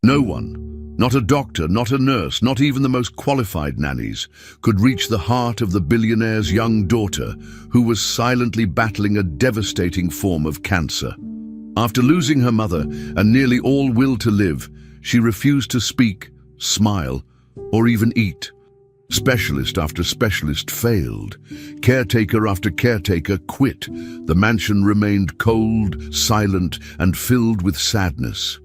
No one, not a doctor, not a nurse, not even the most qualified nannies, could reach the heart of the billionaire's young daughter, who was silently battling a devastating form of cancer. After losing her mother and nearly all will to live, she refused to speak, smile, or even eat. Specialist after specialist failed. Caretaker after caretaker quit. The mansion remained cold, silent, and filled with sadness.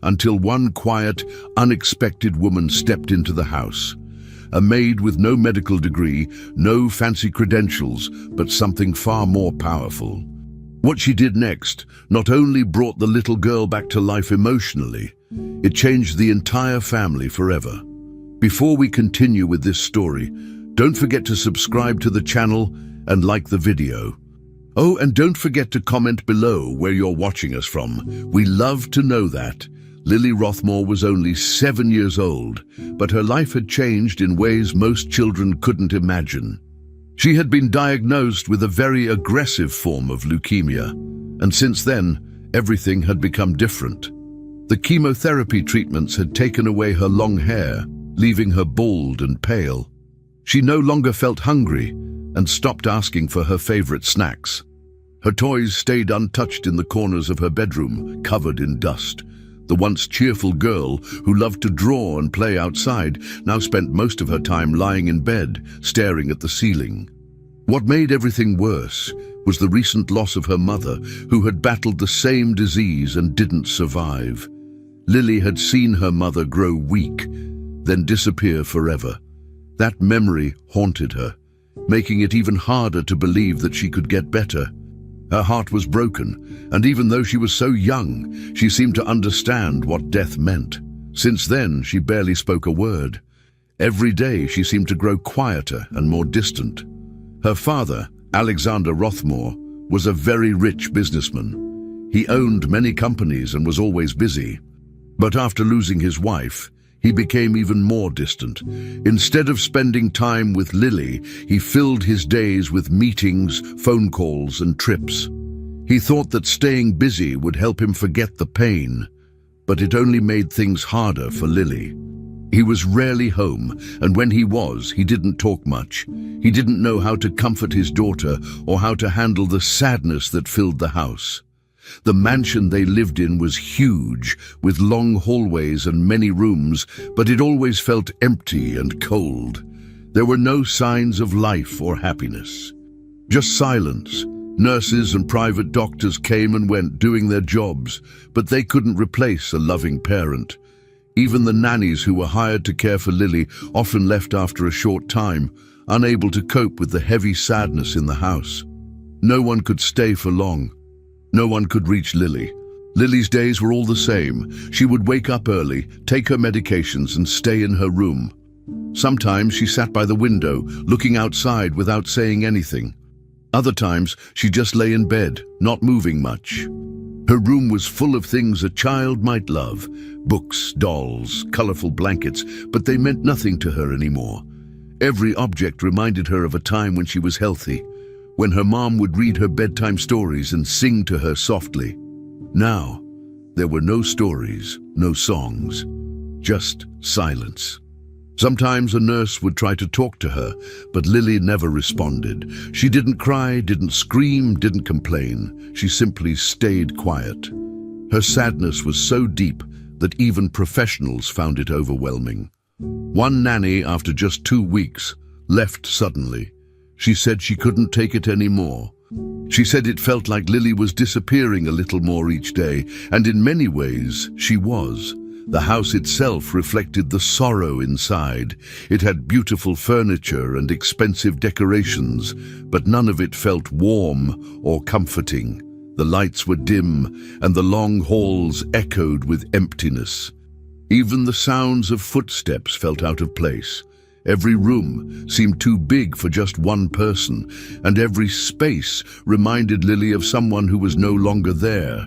Until one quiet, unexpected woman stepped into the house. A maid with no medical degree, no fancy credentials, but something far more powerful. What she did next not only brought the little girl back to life emotionally, it changed the entire family forever. Before we continue with this story, don't forget to subscribe to the channel and like the video. Oh, and don't forget to comment below where you're watching us from. We love to know that. Lily Rothmore was only 7 years old, but her life had changed in ways most children couldn't imagine. She had been diagnosed with a very aggressive form of leukemia, and since then, everything had become different. The chemotherapy treatments had taken away her long hair, leaving her bald and pale. She no longer felt hungry and stopped asking for her favorite snacks. Her toys stayed untouched in the corners of her bedroom, covered in dust. The once cheerful girl, who loved to draw and play outside, now spent most of her time lying in bed, staring at the ceiling. What made everything worse was the recent loss of her mother, who had battled the same disease and didn't survive. Lily had seen her mother grow weak, then disappear forever. That memory haunted her, making it even harder to believe that she could get better. Her heart was broken, and even though she was so young, she seemed to understand what death meant. Since then, she barely spoke a word. Every day, she seemed to grow quieter and more distant. Her father, Alexander Rothmore, was a very rich businessman. He owned many companies and was always busy. But after losing his wife, he became even more distant. Instead of spending time with Lily, he filled his days with meetings, phone calls, and trips. He thought that staying busy would help him forget the pain, but it only made things harder for Lily. He was rarely home, and when he was, he didn't talk much. He didn't know how to comfort his daughter or how to handle the sadness that filled the house. The mansion they lived in was huge, with long hallways and many rooms, but it always felt empty and cold. There were no signs of life or happiness. Just silence. Nurses and private doctors came and went doing their jobs, but they couldn't replace a loving parent. Even the nannies who were hired to care for Lily often left after a short time, unable to cope with the heavy sadness in the house. No one could stay for long. No one could reach Lily. Lily's days were all the same. She would wake up early, take her medications, and stay in her room. Sometimes she sat by the window, looking outside without saying anything. Other times she just lay in bed, not moving much. Her room was full of things a child might love: books, dolls, colorful blankets, but they meant nothing to her anymore. Every object reminded her of a time when she was healthy, when her mom would read her bedtime stories and sing to her softly. Now, there were no stories, no songs, just silence. Sometimes a nurse would try to talk to her, but Lily never responded. She didn't cry, didn't scream, didn't complain. She simply stayed quiet. Her sadness was so deep that even professionals found it overwhelming. One nanny, after just 2 weeks, left suddenly. She said she couldn't take it anymore. She said it felt like Lily was disappearing a little more each day, and in many ways, she was. The house itself reflected the sorrow inside. It had beautiful furniture and expensive decorations, but none of it felt warm or comforting. The lights were dim, and the long halls echoed with emptiness. Even the sounds of footsteps felt out of place. Every room seemed too big for just one person, and every space reminded Lily of someone who was no longer there.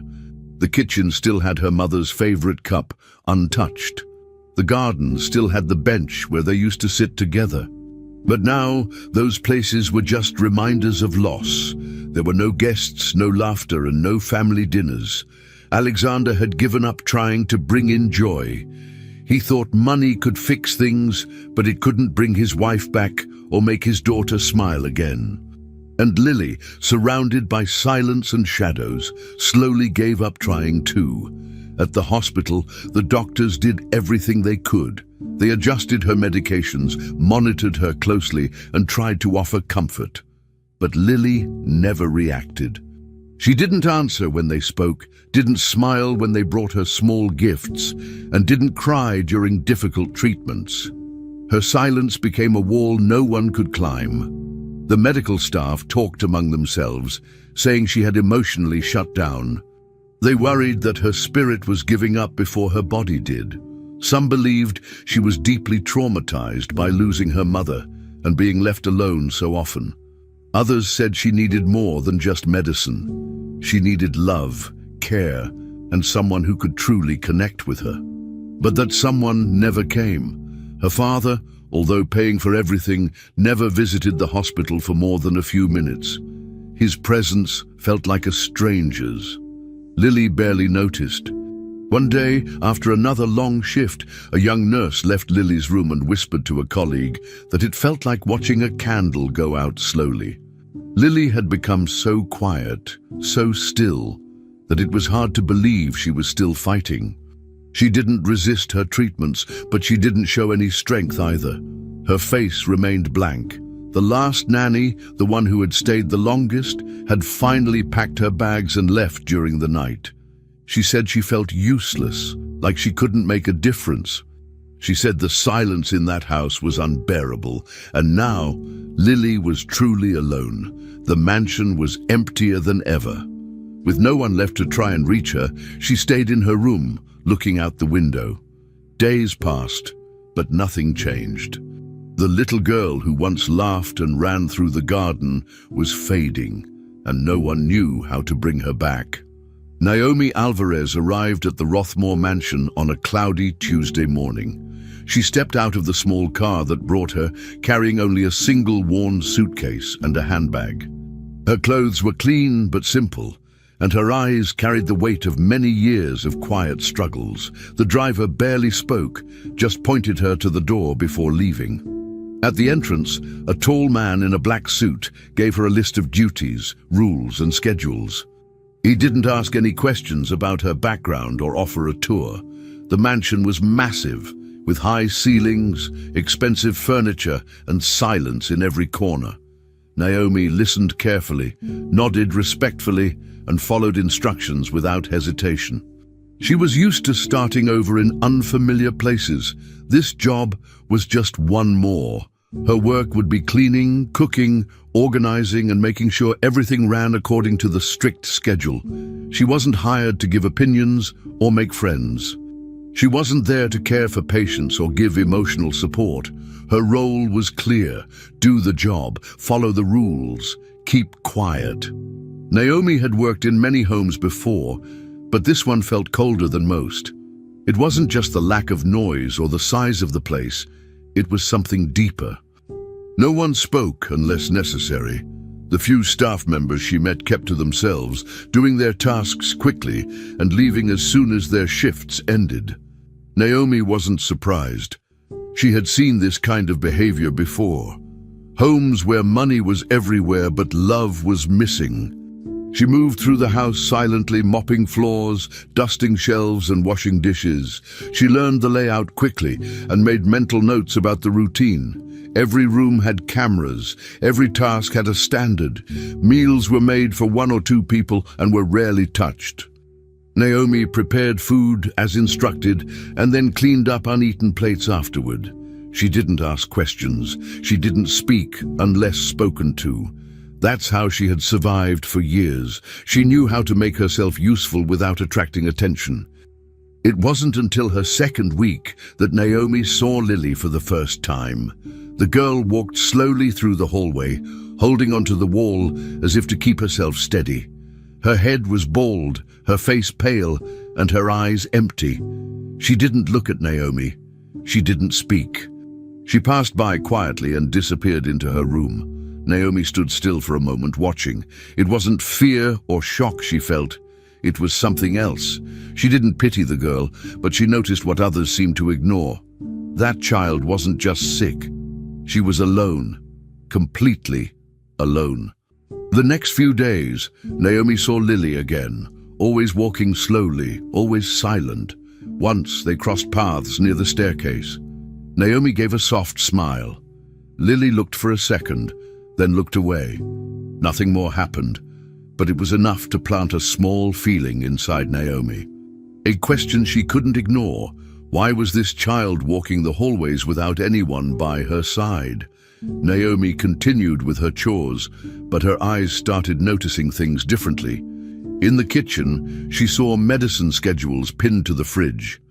The kitchen still had her mother's favorite cup, untouched. The garden still had the bench where they used to sit together. But now, those places were just reminders of loss. There were no guests, no laughter, and no family dinners. Alexander had given up trying to bring in joy. He thought money could fix things, but it couldn't bring his wife back or make his daughter smile again. And Lily, surrounded by silence and shadows, slowly gave up trying too. At the hospital, the doctors did everything they could. They adjusted her medications, monitored her closely, and tried to offer comfort. But Lily never reacted. She didn't answer when they spoke, didn't smile when they brought her small gifts, and didn't cry during difficult treatments. Her silence became a wall no one could climb. The medical staff talked among themselves, saying she had emotionally shut down. They worried that her spirit was giving up before her body did. Some believed she was deeply traumatized by losing her mother and being left alone so often. Others said she needed more than just medicine. She needed love, care, and someone who could truly connect with her. But that someone never came. Her father, although paying for everything, never visited the hospital for more than a few minutes. His presence felt like a stranger's. Lily barely noticed. One day, after another long shift, a young nurse left Lily's room and whispered to a colleague that it felt like watching a candle go out slowly. Lily had become so quiet, so still, that it was hard to believe she was still fighting. She didn't resist her treatments, but she didn't show any strength either. Her face remained blank. The last nanny, the one who had stayed the longest, had finally packed her bags and left during the night. She said she felt useless, like she couldn't make a difference. She said the silence in that house was unbearable, and now Lily was truly alone. The mansion was emptier than ever. With no one left to try and reach her, she stayed in her room, looking out the window. Days passed, but nothing changed. The little girl who once laughed and ran through the garden was fading, and no one knew how to bring her back. Naomi Alvarez arrived at the Rothmore mansion on a cloudy Tuesday morning. She stepped out of the small car that brought her, carrying only a single worn suitcase and a handbag. Her clothes were clean but simple, and her eyes carried the weight of many years of quiet struggles. The driver barely spoke, just pointed her to the door before leaving. At the entrance, a tall man in a black suit gave her a list of duties, rules, and schedules. He didn't ask any questions about her background or offer a tour. The mansion was massive, with high ceilings, expensive furniture, and silence in every corner. Naomi listened carefully, nodded respectfully, and followed instructions without hesitation. She was used to starting over in unfamiliar places. This job was just one more. Her work would be cleaning, cooking, organizing, and making sure everything ran according to the strict schedule. She wasn't hired to give opinions or make friends. She wasn't there to care for patients or give emotional support. Her role was clear: do the job, follow the rules, keep quiet. Naomi had worked in many homes before, but this one felt colder than most. It wasn't just the lack of noise or the size of the place, it was something deeper. No one spoke unless necessary. The few staff members she met kept to themselves, doing their tasks quickly and leaving as soon as their shifts ended. Naomi wasn't surprised. She had seen this kind of behavior before. Homes where money was everywhere but love was missing. She moved through the house silently, mopping floors, dusting shelves, and washing dishes. She learned the layout quickly and made mental notes about the routine. Every room had cameras. Every task had a standard. Meals were made for 1 or 2 people and were rarely touched. Naomi prepared food as instructed and then cleaned up uneaten plates afterward. She didn't ask questions. She didn't speak unless spoken to. That's how she had survived for years. She knew how to make herself useful without attracting attention. It wasn't until her second week that Naomi saw Lily for the first time. The girl walked slowly through the hallway, holding onto the wall as if to keep herself steady. Her head was bald, her face pale, and her eyes empty. She didn't look at Naomi. She didn't speak. She passed by quietly and disappeared into her room. Naomi stood still for a moment, watching. It wasn't fear or shock she felt. It was something else. She didn't pity the girl, but she noticed what others seemed to ignore. That child wasn't just sick. She was alone. Completely alone. The next few days, Naomi saw Lily again, always walking slowly, always silent. Once they crossed paths near the staircase. Naomi gave a soft smile. Lily looked for a second, then looked away. Nothing more happened, but it was enough to plant a small feeling inside Naomi. A question she couldn't ignore. Why was this child walking the hallways without anyone by her side? Naomi continued with her chores, but her eyes started noticing things differently. In the kitchen, she saw medicine schedules pinned to the fridge.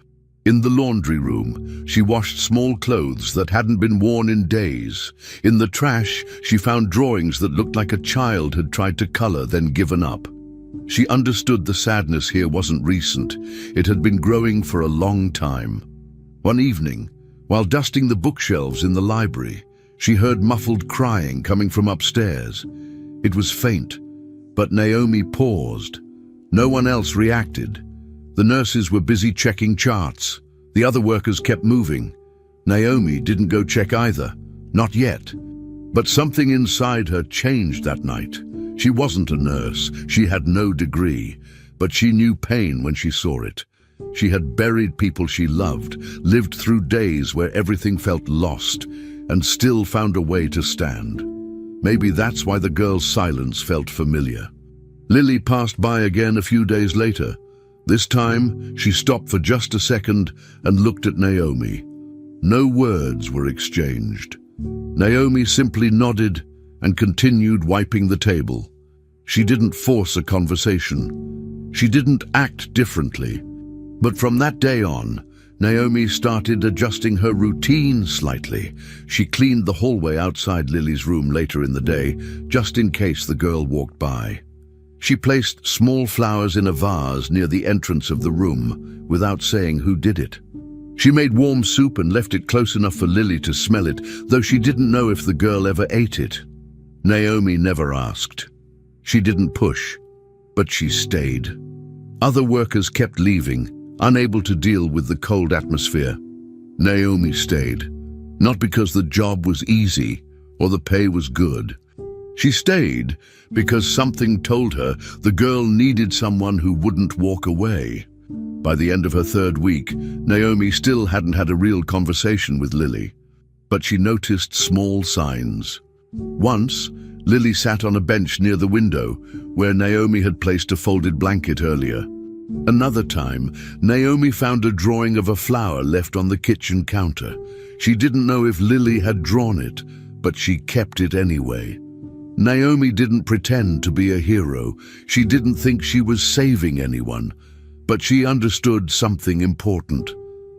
In the laundry room, she washed small clothes that hadn't been worn in days. In the trash, she found drawings that looked like a child had tried to color, then given up. She understood the sadness here wasn't recent. It had been growing for a long time. One evening, while dusting the bookshelves in the library, she heard muffled crying coming from upstairs. It was faint, but Naomi paused. No one else reacted. The nurses were busy checking charts. The other workers kept moving. Naomi didn't go check either. Not yet. But something inside her changed that night. She wasn't a nurse. She had no degree. But she knew pain when she saw it. She had buried people she loved, lived through days where everything felt lost, and still found a way to stand. Maybe that's why the girl's silence felt familiar. Lily passed by again a few days later. This time, she stopped for just a second and looked at Naomi. No words were exchanged. Naomi simply nodded and continued wiping the table. She didn't force a conversation. She didn't act differently. But from that day on, Naomi started adjusting her routine slightly. She cleaned the hallway outside Lily's room later in the day, just in case the girl walked by. She placed small flowers in a vase near the entrance of the room, without saying who did it. She made warm soup and left it close enough for Lily to smell it, though she didn't know if the girl ever ate it. Naomi never asked. She didn't push, but she stayed. Other workers kept leaving, unable to deal with the cold atmosphere. Naomi stayed, not because the job was easy or the pay was good. She stayed because something told her the girl needed someone who wouldn't walk away. By the end of her third week, Naomi still hadn't had a real conversation with Lily, but she noticed small signs. Once, Lily sat on a bench near the window where Naomi had placed a folded blanket earlier. Another time, Naomi found a drawing of a flower left on the kitchen counter. She didn't know if Lily had drawn it, but she kept it anyway. Naomi didn't pretend to be a hero. She didn't think she was saving anyone, but she understood something important.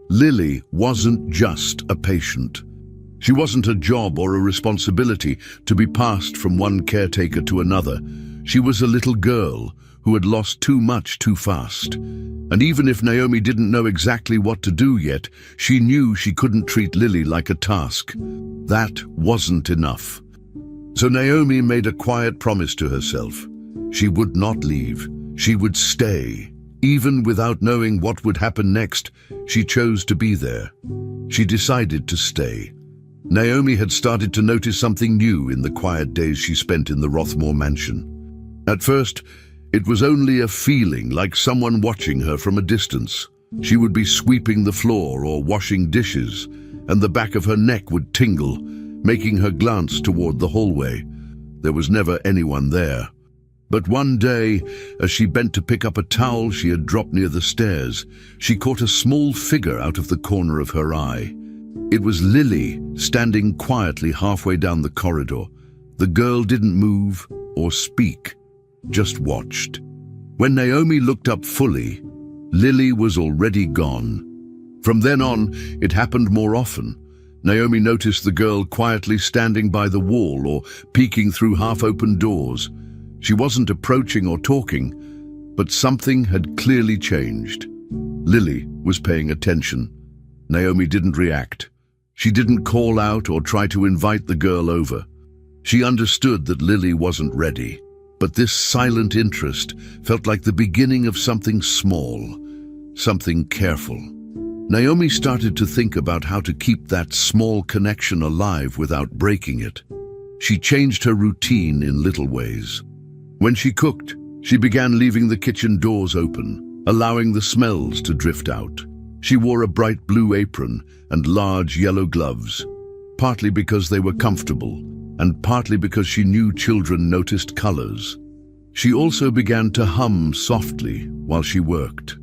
Lily wasn't just a patient. She wasn't a job or a responsibility to be passed from one caretaker to another. She was a little girl who had lost too much too fast. And even if Naomi didn't know exactly what to do yet, she knew she couldn't treat Lily like a task. That wasn't enough. So Naomi made a quiet promise to herself. She would not leave. She would stay. Even without knowing what would happen next, she chose to be there. She decided to stay. Naomi had started to notice something new in the quiet days she spent in the Rothmore mansion. At first, it was only a feeling, like someone watching her from a distance. She would be sweeping the floor or washing dishes, and the back of her neck would tingle, making her glance toward the hallway. There was never anyone there. But one day, as she bent to pick up a towel she had dropped near the stairs, she caught a small figure out of the corner of her eye. It was Lily, standing quietly halfway down the corridor. The girl didn't move or speak, just watched. When Naomi looked up fully, Lily was already gone. From then on, it happened more often. Naomi noticed the girl quietly standing by the wall or peeking through half-open doors. She wasn't approaching or talking, but something had clearly changed. Lily was paying attention. Naomi didn't react. She didn't call out or try to invite the girl over. She understood that Lily wasn't ready. But this silent interest felt like the beginning of something small, something careful. Naomi started to think about how to keep that small connection alive without breaking it. She changed her routine in little ways. When she cooked, she began leaving the kitchen doors open, allowing the smells to drift out. She wore a bright blue apron and large yellow gloves, partly because they were comfortable, and partly because she knew children noticed colors. She also began to hum softly while she worked.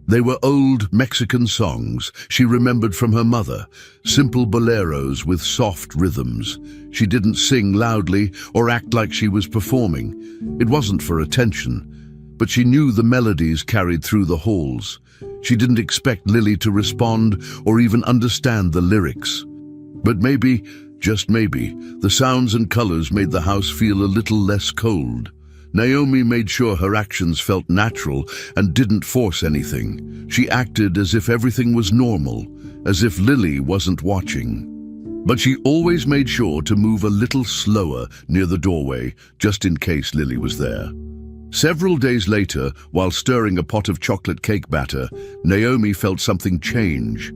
They were old Mexican songs she remembered from her mother, simple boleros with soft rhythms. She didn't sing loudly or act like she was performing. It wasn't for attention, but she knew the melodies carried through the halls. She didn't expect Lily to respond or even understand the lyrics. But maybe, just maybe, the sounds and colors made the house feel a little less cold. Naomi made sure her actions felt natural and didn't force anything. She acted as if everything was normal, as if Lily wasn't watching. But she always made sure to move a little slower near the doorway, just in case Lily was there. Several days later, while stirring a pot of chocolate cake batter, Naomi felt something change.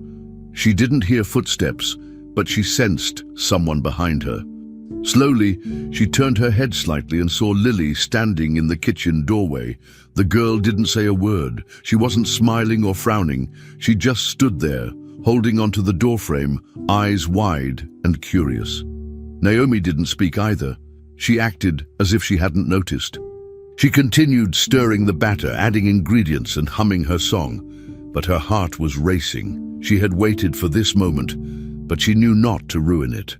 She didn't hear footsteps, but she sensed someone behind her. Slowly, she turned her head slightly and saw Lily standing in the kitchen doorway. The girl didn't say a word. She wasn't smiling or frowning. She just stood there, holding onto the doorframe, eyes wide and curious. Naomi didn't speak either. She acted as if she hadn't noticed. She continued stirring the batter, adding ingredients and humming her song. But her heart was racing. She had waited for this moment, but she knew not to ruin it.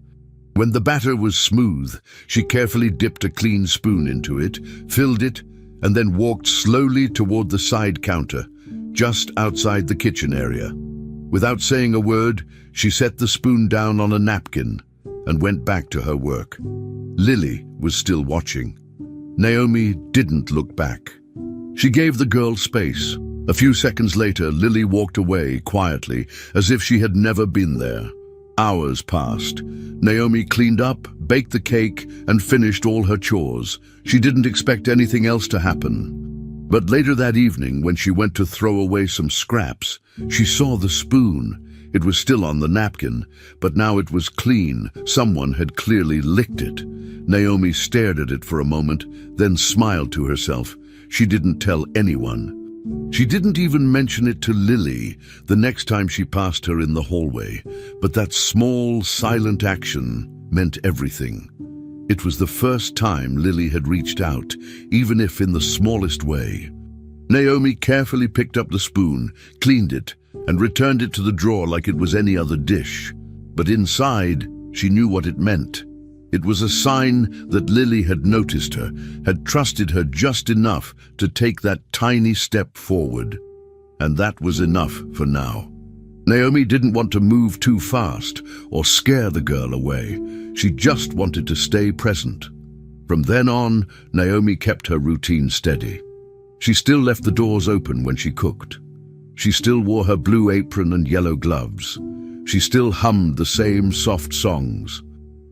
When the batter was smooth, she carefully dipped a clean spoon into it, filled it, and then walked slowly toward the side counter, just outside the kitchen area. Without saying a word, she set the spoon down on a napkin and went back to her work. Lily was still watching. Naomi didn't look back. She gave the girl space. A few seconds later, Lily walked away quietly, as if she had never been there. Hours passed. Naomi cleaned up, baked the cake, and finished all her chores. She didn't expect anything else to happen. But later that evening, when she went to throw away some scraps, she saw the spoon. It was still on the napkin, but now it was clean. Someone had clearly licked it. Naomi stared at it for a moment, then smiled to herself. She didn't tell anyone. She didn't even mention it to Lily the next time she passed her in the hallway, but that small, silent action meant everything. It was the first time Lily had reached out, even if in the smallest way. Naomi carefully picked up the spoon, cleaned it, and returned it to the drawer like it was any other dish. But inside, she knew what it meant. It was a sign that Lily had noticed her, had trusted her just enough to take that tiny step forward. And that was enough for now. Naomi didn't want to move too fast or scare the girl away. She just wanted to stay present. From then on, Naomi kept her routine steady. She still left the doors open when she cooked. She still wore her blue apron and yellow gloves. She still hummed the same soft songs.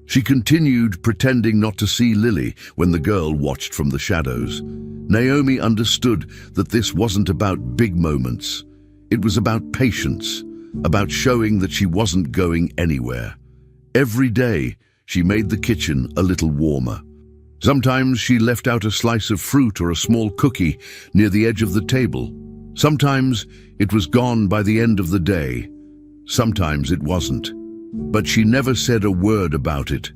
She continued pretending not to see Lily when the girl watched from the shadows. Naomi understood that this wasn't about big moments. It was about patience, about showing that she wasn't going anywhere. Every day, she made the kitchen a little warmer. Sometimes she left out a slice of fruit or a small cookie near the edge of the table. Sometimes it was gone by the end of the day. Sometimes it wasn't. But she never said a word about it.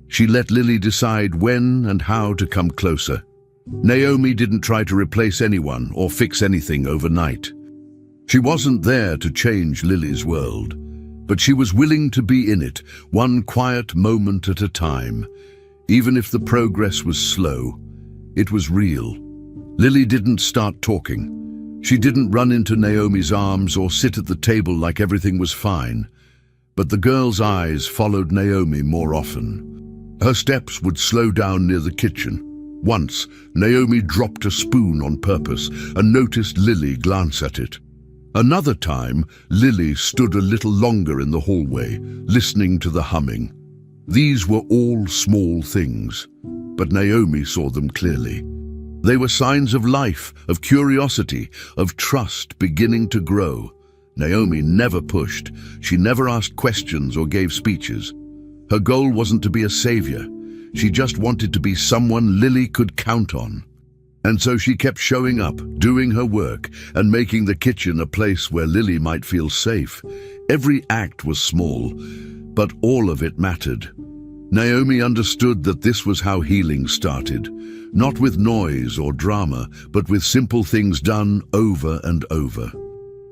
She let Lily decide when and how to come closer. Naomi didn't try to replace anyone or fix anything overnight. She wasn't there to change Lily's world, but she was willing to be in it, one quiet moment at a time. Even if the progress was slow, it was real. Lily didn't start talking. She didn't run into Naomi's arms or sit at the table like everything was fine. But the girl's eyes followed Naomi more often. Her steps would slow down near the kitchen. Once, Naomi dropped a spoon on purpose and noticed Lily glance at it. Another time, Lily stood a little longer in the hallway, listening to the humming. These were all small things, but Naomi saw them clearly. They were signs of life, of curiosity, of trust beginning to grow. Naomi never pushed. She never asked questions or gave speeches. Her goal wasn't to be a savior. She just wanted to be someone Lily could count on. And so she kept showing up, doing her work, and making the kitchen a place where Lily might feel safe. Every act was small, but all of it mattered. Naomi understood that this was how healing started, not with noise or drama, but with simple things done over and over.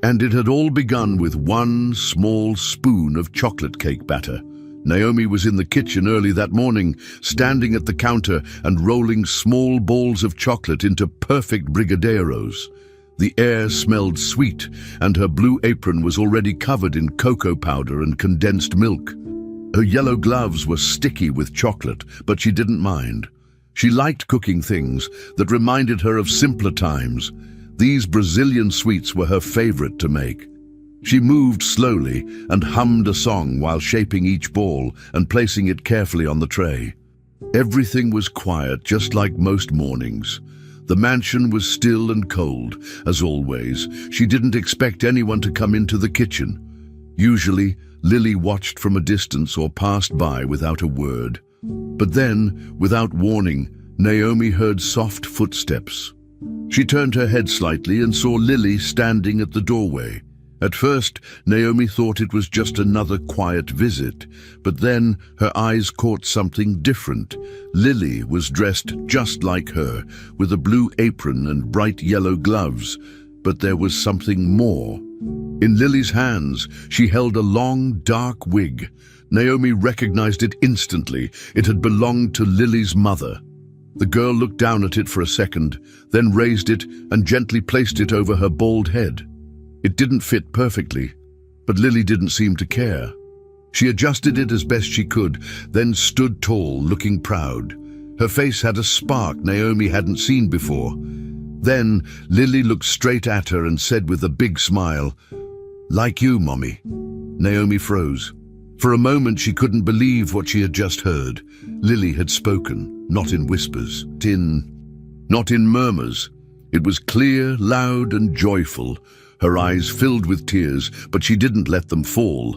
And it had all begun with one small spoon of chocolate cake batter. Naomi was in the kitchen early that morning, standing at the counter and rolling small balls of chocolate into perfect brigadeiros. The air smelled sweet, and her blue apron was already covered in cocoa powder and condensed milk. Her yellow gloves were sticky with chocolate, but she didn't mind. She liked cooking things that reminded her of simpler times. These Brazilian sweets were her favorite to make. She moved slowly and hummed a song while shaping each ball and placing it carefully on the tray. Everything was quiet, just like most mornings. The mansion was still and cold. As always, she didn't expect anyone to come into the kitchen. Usually, Lily watched from a distance or passed by without a word. But then, without warning, Naomi heard soft footsteps. She turned her head slightly and saw Lily standing at the doorway. At first, Naomi thought it was just another quiet visit, but then her eyes caught something different. Lily was dressed just like her, with a blue apron and bright yellow gloves, but there was something more. In Lily's hands, she held a long, dark wig. Naomi recognized it instantly. It had belonged to Lily's mother. The girl looked down at it for a second, then raised it and gently placed it over her bald head. It didn't fit perfectly, but Lily didn't seem to care. She adjusted it as best she could, then stood tall, looking proud. Her face had a spark Naomi hadn't seen before. Then Lily looked straight at her and said with a big smile, "Like you, Mommy." Naomi froze. For a moment she couldn't believe what she had just heard. Lily had spoken, not in whispers, not in murmurs. It was clear, loud, and joyful. Her eyes filled with tears, but she didn't let them fall.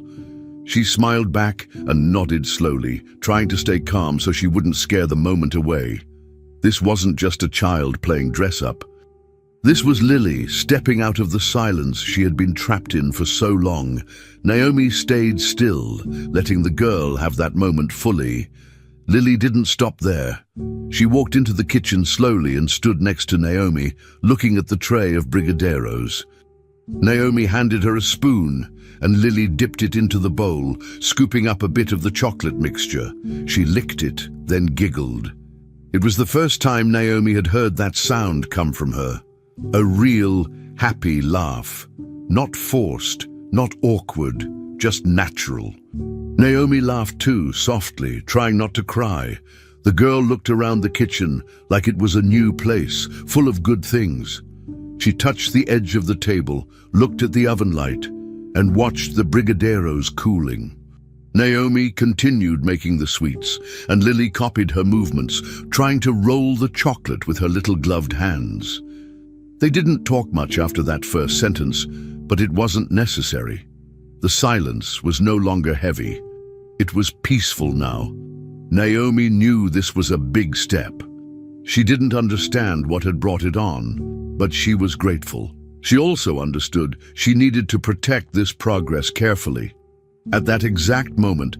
She smiled back and nodded slowly, trying to stay calm so she wouldn't scare the moment away. This wasn't just a child playing dress-up. This was Lily, stepping out of the silence she had been trapped in for so long. Naomi stayed still, letting the girl have that moment fully. Lily didn't stop there. She walked into the kitchen slowly and stood next to Naomi, looking at the tray of brigadeiros. Naomi handed her a spoon, and Lily dipped it into the bowl, scooping up a bit of the chocolate mixture. She licked it, then giggled. It was the first time Naomi had heard that sound come from her. A real, happy laugh. Not forced, not awkward, just natural. Naomi laughed too, softly, trying not to cry. The girl looked around the kitchen like it was a new place, full of good things. She touched the edge of the table, looked at the oven light, and watched the brigadeiros cooling. Naomi continued making the sweets, and Lily copied her movements, trying to roll the chocolate with her little gloved hands. They didn't talk much after that first sentence, but it wasn't necessary. The silence was no longer heavy. It was peaceful now. Naomi knew this was a big step. She didn't understand what had brought it on, but she was grateful. She also understood she needed to protect this progress carefully. At that exact moment,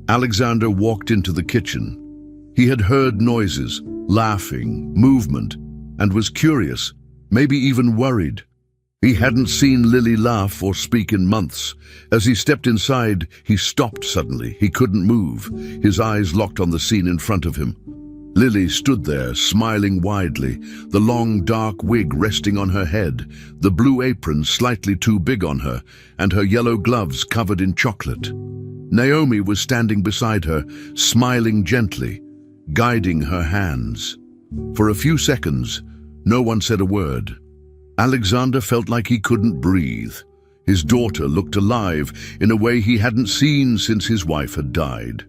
Alexander walked into the kitchen. He had heard noises, laughing, movement, and was curious, maybe even worried. He hadn't seen Lily laugh or speak in months. As he stepped inside, he stopped suddenly. He couldn't move, his eyes locked on the scene in front of him. Lily stood there, smiling widely, the long, dark wig resting on her head, the blue apron slightly too big on her, and her yellow gloves covered in chocolate. Naomi was standing beside her, smiling gently, guiding her hands. For a few seconds, no one said a word. Alexander felt like he couldn't breathe. His daughter looked alive in a way he hadn't seen since his wife had died.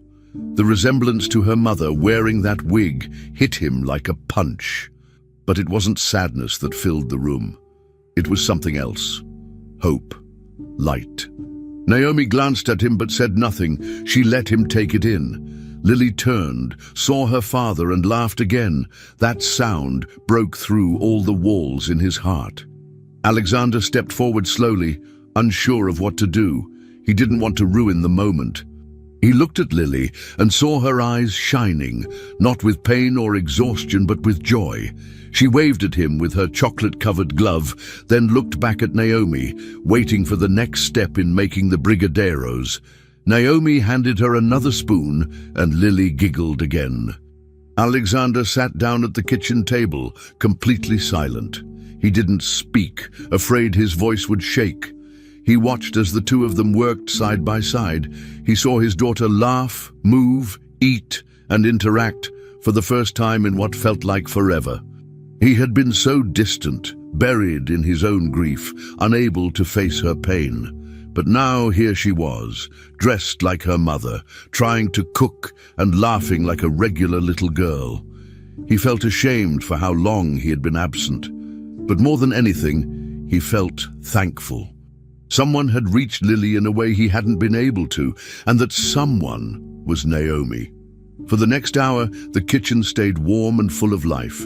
The resemblance to her mother wearing that wig hit him like a punch. But it wasn't sadness that filled the room. It was something else. Hope. Light. Naomi glanced at him but said nothing. She let him take it in. Lily turned, saw her father and laughed again. That sound broke through all the walls in his heart. Alexander stepped forward slowly, unsure of what to do. He didn't want to ruin the moment. He looked at Lily and saw her eyes shining, not with pain or exhaustion but with joy. She waved at him with her chocolate-covered glove, then looked back at Naomi, waiting for the next step in making the brigadeiros. Naomi handed her another spoon, and Lily giggled again. Alexander sat down at the kitchen table, completely silent. He didn't speak, afraid his voice would shake. He watched as the two of them worked side by side. He saw his daughter laugh, move, eat, and interact for the first time in what felt like forever. He had been so distant, buried in his own grief, unable to face her pain. But now here she was, dressed like her mother, trying to cook and laughing like a regular little girl. He felt ashamed for how long he had been absent. But more than anything, he felt thankful. Someone had reached Lily in a way he hadn't been able to, and that someone was Naomi. For the next hour, the kitchen stayed warm and full of life.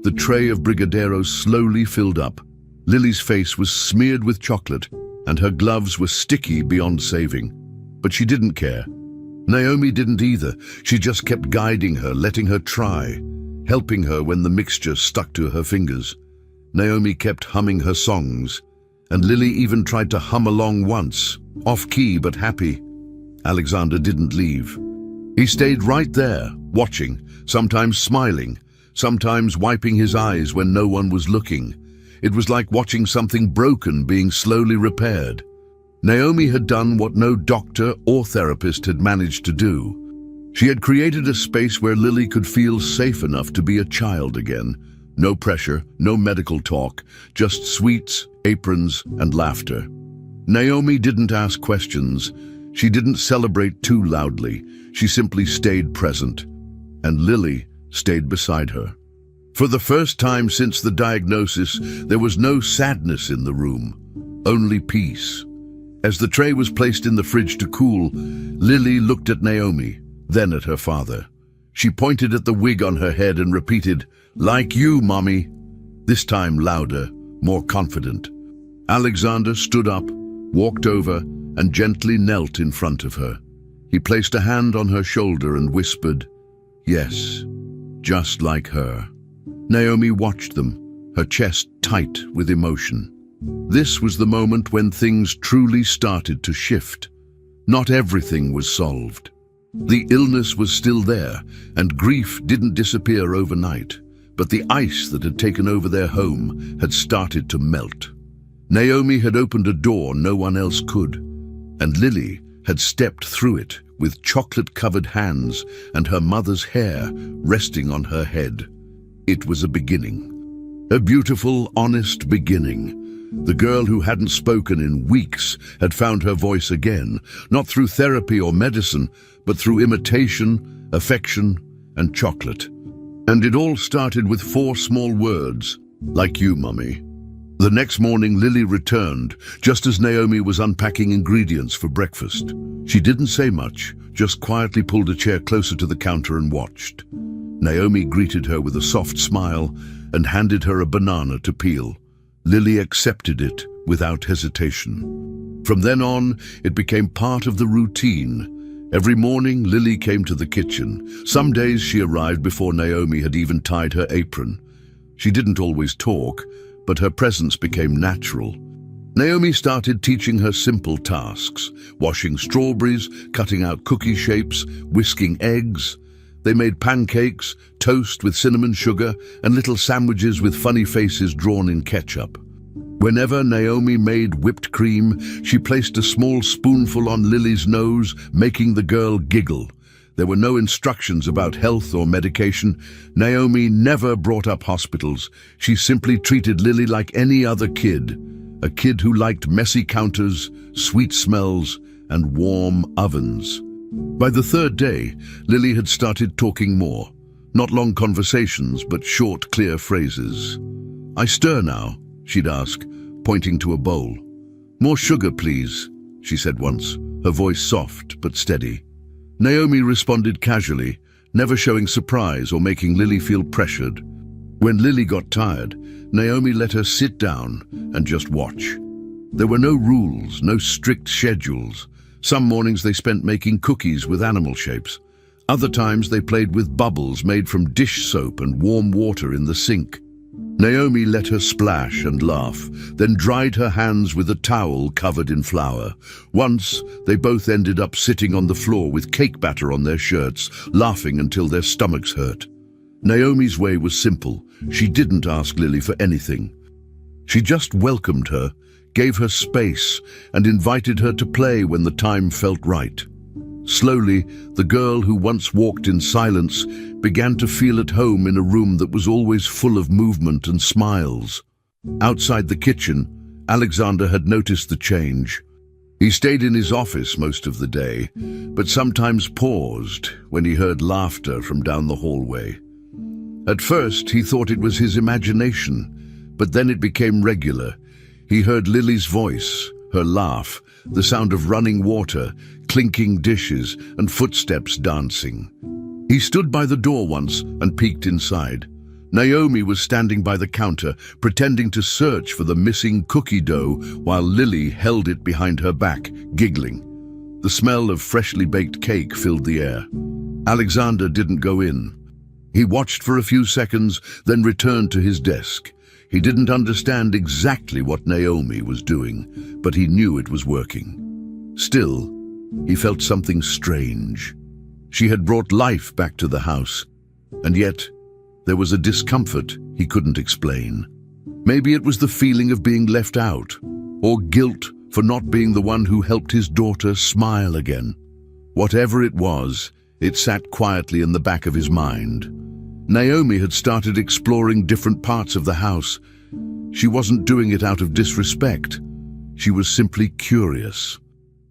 The tray of brigadeiros slowly filled up. Lily's face was smeared with chocolate, and her gloves were sticky beyond saving. But she didn't care. Naomi didn't either. She just kept guiding her, letting her try, helping her when the mixture stuck to her fingers. Naomi kept humming her songs, and Lily even tried to hum along once, off-key but happy. Alexander didn't leave. He stayed right there, watching, sometimes smiling, sometimes wiping his eyes when no one was looking. It was like watching something broken being slowly repaired. Naomi had done what no doctor or therapist had managed to do. She had created a space where Lily could feel safe enough to be a child again. No pressure, no medical talk, just sweets, aprons, and laughter. Naomi didn't ask questions. She didn't celebrate too loudly. She simply stayed present. And Lily stayed beside her. For the first time since the diagnosis, there was no sadness in the room, only peace. As the tray was placed in the fridge to cool, Lily looked at Naomi, then at her father. She pointed at the wig on her head and repeated, "Like you, Mommy," this time louder, more confident. Alexander stood up, walked over, and gently knelt in front of her. He placed a hand on her shoulder and whispered, "Yes, just like her." Naomi watched them, her chest tight with emotion. This was the moment when things truly started to shift. Not everything was solved. The illness was still there, and grief didn't disappear overnight, but the ice that had taken over their home had started to melt. Naomi had opened a door no one else could, and Lily had stepped through it with chocolate-covered hands and her mother's hair resting on her head. It was a beginning. A beautiful, honest beginning. The girl who hadn't spoken in weeks had found her voice again, not through therapy or medicine, but through imitation, affection, and chocolate. And it all started with 4 small words, "Like you, Mummy." The next morning, Lily returned, just as Naomi was unpacking ingredients for breakfast. She didn't say much, just quietly pulled a chair closer to the counter and watched. Naomi greeted her with a soft smile and handed her a banana to peel. Lily accepted it without hesitation. From then on, it became part of the routine. Every morning, Lily came to the kitchen. Some days she arrived before Naomi had even tied her apron. She didn't always talk, but her presence became natural. Naomi started teaching her simple tasks, washing strawberries, cutting out cookie shapes, whisking eggs. They made pancakes, toast with cinnamon sugar, and little sandwiches with funny faces drawn in ketchup. Whenever Naomi made whipped cream, she placed a small spoonful on Lily's nose, making the girl giggle. There were no instructions about health or medication. Naomi never brought up hospitals. She simply treated Lily like any other kid, a kid who liked messy counters, sweet smells, and warm ovens. By the third day, Lily had started talking more. Not long conversations, but short, clear phrases. "I stir now," she'd ask, pointing to a bowl. "More sugar, please," she said once, her voice soft but steady. Naomi responded casually, never showing surprise or making Lily feel pressured. When Lily got tired, Naomi let her sit down and just watch. There were no rules, no strict schedules. Some mornings they spent making cookies with animal shapes. Other times they played with bubbles made from dish soap and warm water in the sink. Naomi let her splash and laugh, then dried her hands with a towel covered in flour. Once, they both ended up sitting on the floor with cake batter on their shirts, laughing until their stomachs hurt. Naomi's way was simple. She didn't ask Lily for anything. She just welcomed her, gave her space, and invited her to play when the time felt right. Slowly, the girl who once walked in silence began to feel at home in a room that was always full of movement and smiles. Outside the kitchen, Alexander had noticed the change. He stayed in his office most of the day, but sometimes paused when he heard laughter from down the hallway. At first, he thought it was his imagination, but then it became regular. He heard Lily's voice, her laugh, the sound of running water, clinking dishes, and footsteps dancing. He stood by the door once and peeked inside. Naomi was standing by the counter, pretending to search for the missing cookie dough while Lily held it behind her back, giggling. The smell of freshly baked cake filled the air. Alexander didn't go in. He watched for a few seconds, then returned to his desk. He didn't understand exactly what Naomi was doing, but he knew it was working. Still, he felt something strange. She had brought life back to the house, and yet there was a discomfort he couldn't explain. Maybe it was the feeling of being left out, or guilt for not being the one who helped his daughter smile again. Whatever it was, it sat quietly in the back of his mind. Naomi had started exploring different parts of the house. She wasn't doing it out of disrespect. She was simply curious.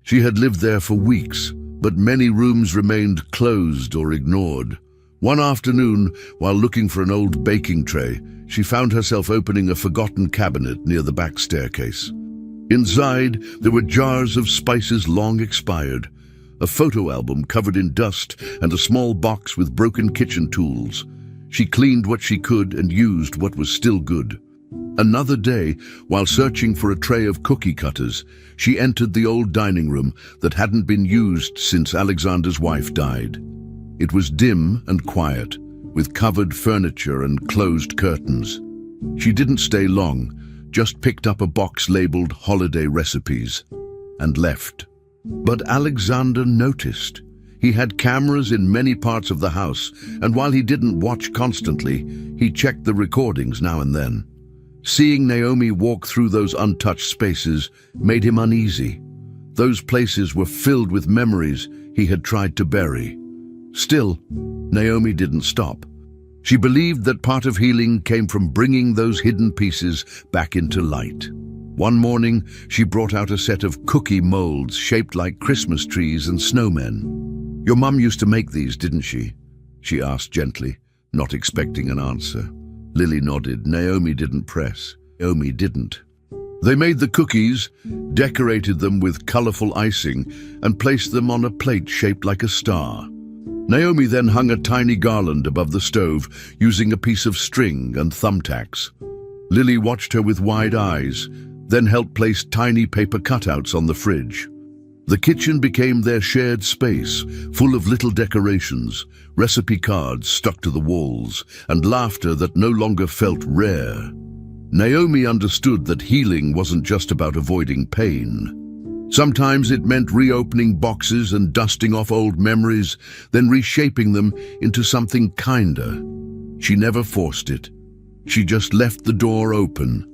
She had lived there for weeks, but many rooms remained closed or ignored. One afternoon, while looking for an old baking tray, she found herself opening a forgotten cabinet near the back staircase. Inside, there were jars of spices long expired, a photo album covered in dust, and a small box with broken kitchen tools. She cleaned what she could and used what was still good. Another day, while searching for a tray of cookie cutters, she entered the old dining room that hadn't been used since Alexander's wife died. It was dim and quiet, with covered furniture and closed curtains. She didn't stay long, just picked up a box labeled holiday recipes and left. But Alexander noticed. He had cameras in many parts of the house, and while he didn't watch constantly, he checked the recordings now and then. Seeing Naomi walk through those untouched spaces made him uneasy. Those places were filled with memories he had tried to bury. Still, Naomi didn't stop. She believed that part of healing came from bringing those hidden pieces back into light. One morning, she brought out a set of cookie molds shaped like Christmas trees and snowmen. "Your mum used to make these, didn't she?" she asked gently, not expecting an answer. Lily nodded. Naomi didn't press. Naomi didn't. They made the cookies, decorated them with colorful icing, and placed them on a plate shaped like a star. Naomi then hung a tiny garland above the stove, using a piece of string and thumbtacks. Lily watched her with wide eyes, then helped place tiny paper cutouts on the fridge. The kitchen became their shared space, full of little decorations, recipe cards stuck to the walls, and laughter that no longer felt rare. Naomi understood that healing wasn't just about avoiding pain. Sometimes it meant reopening boxes and dusting off old memories, then reshaping them into something kinder. She never forced it. She just left the door open,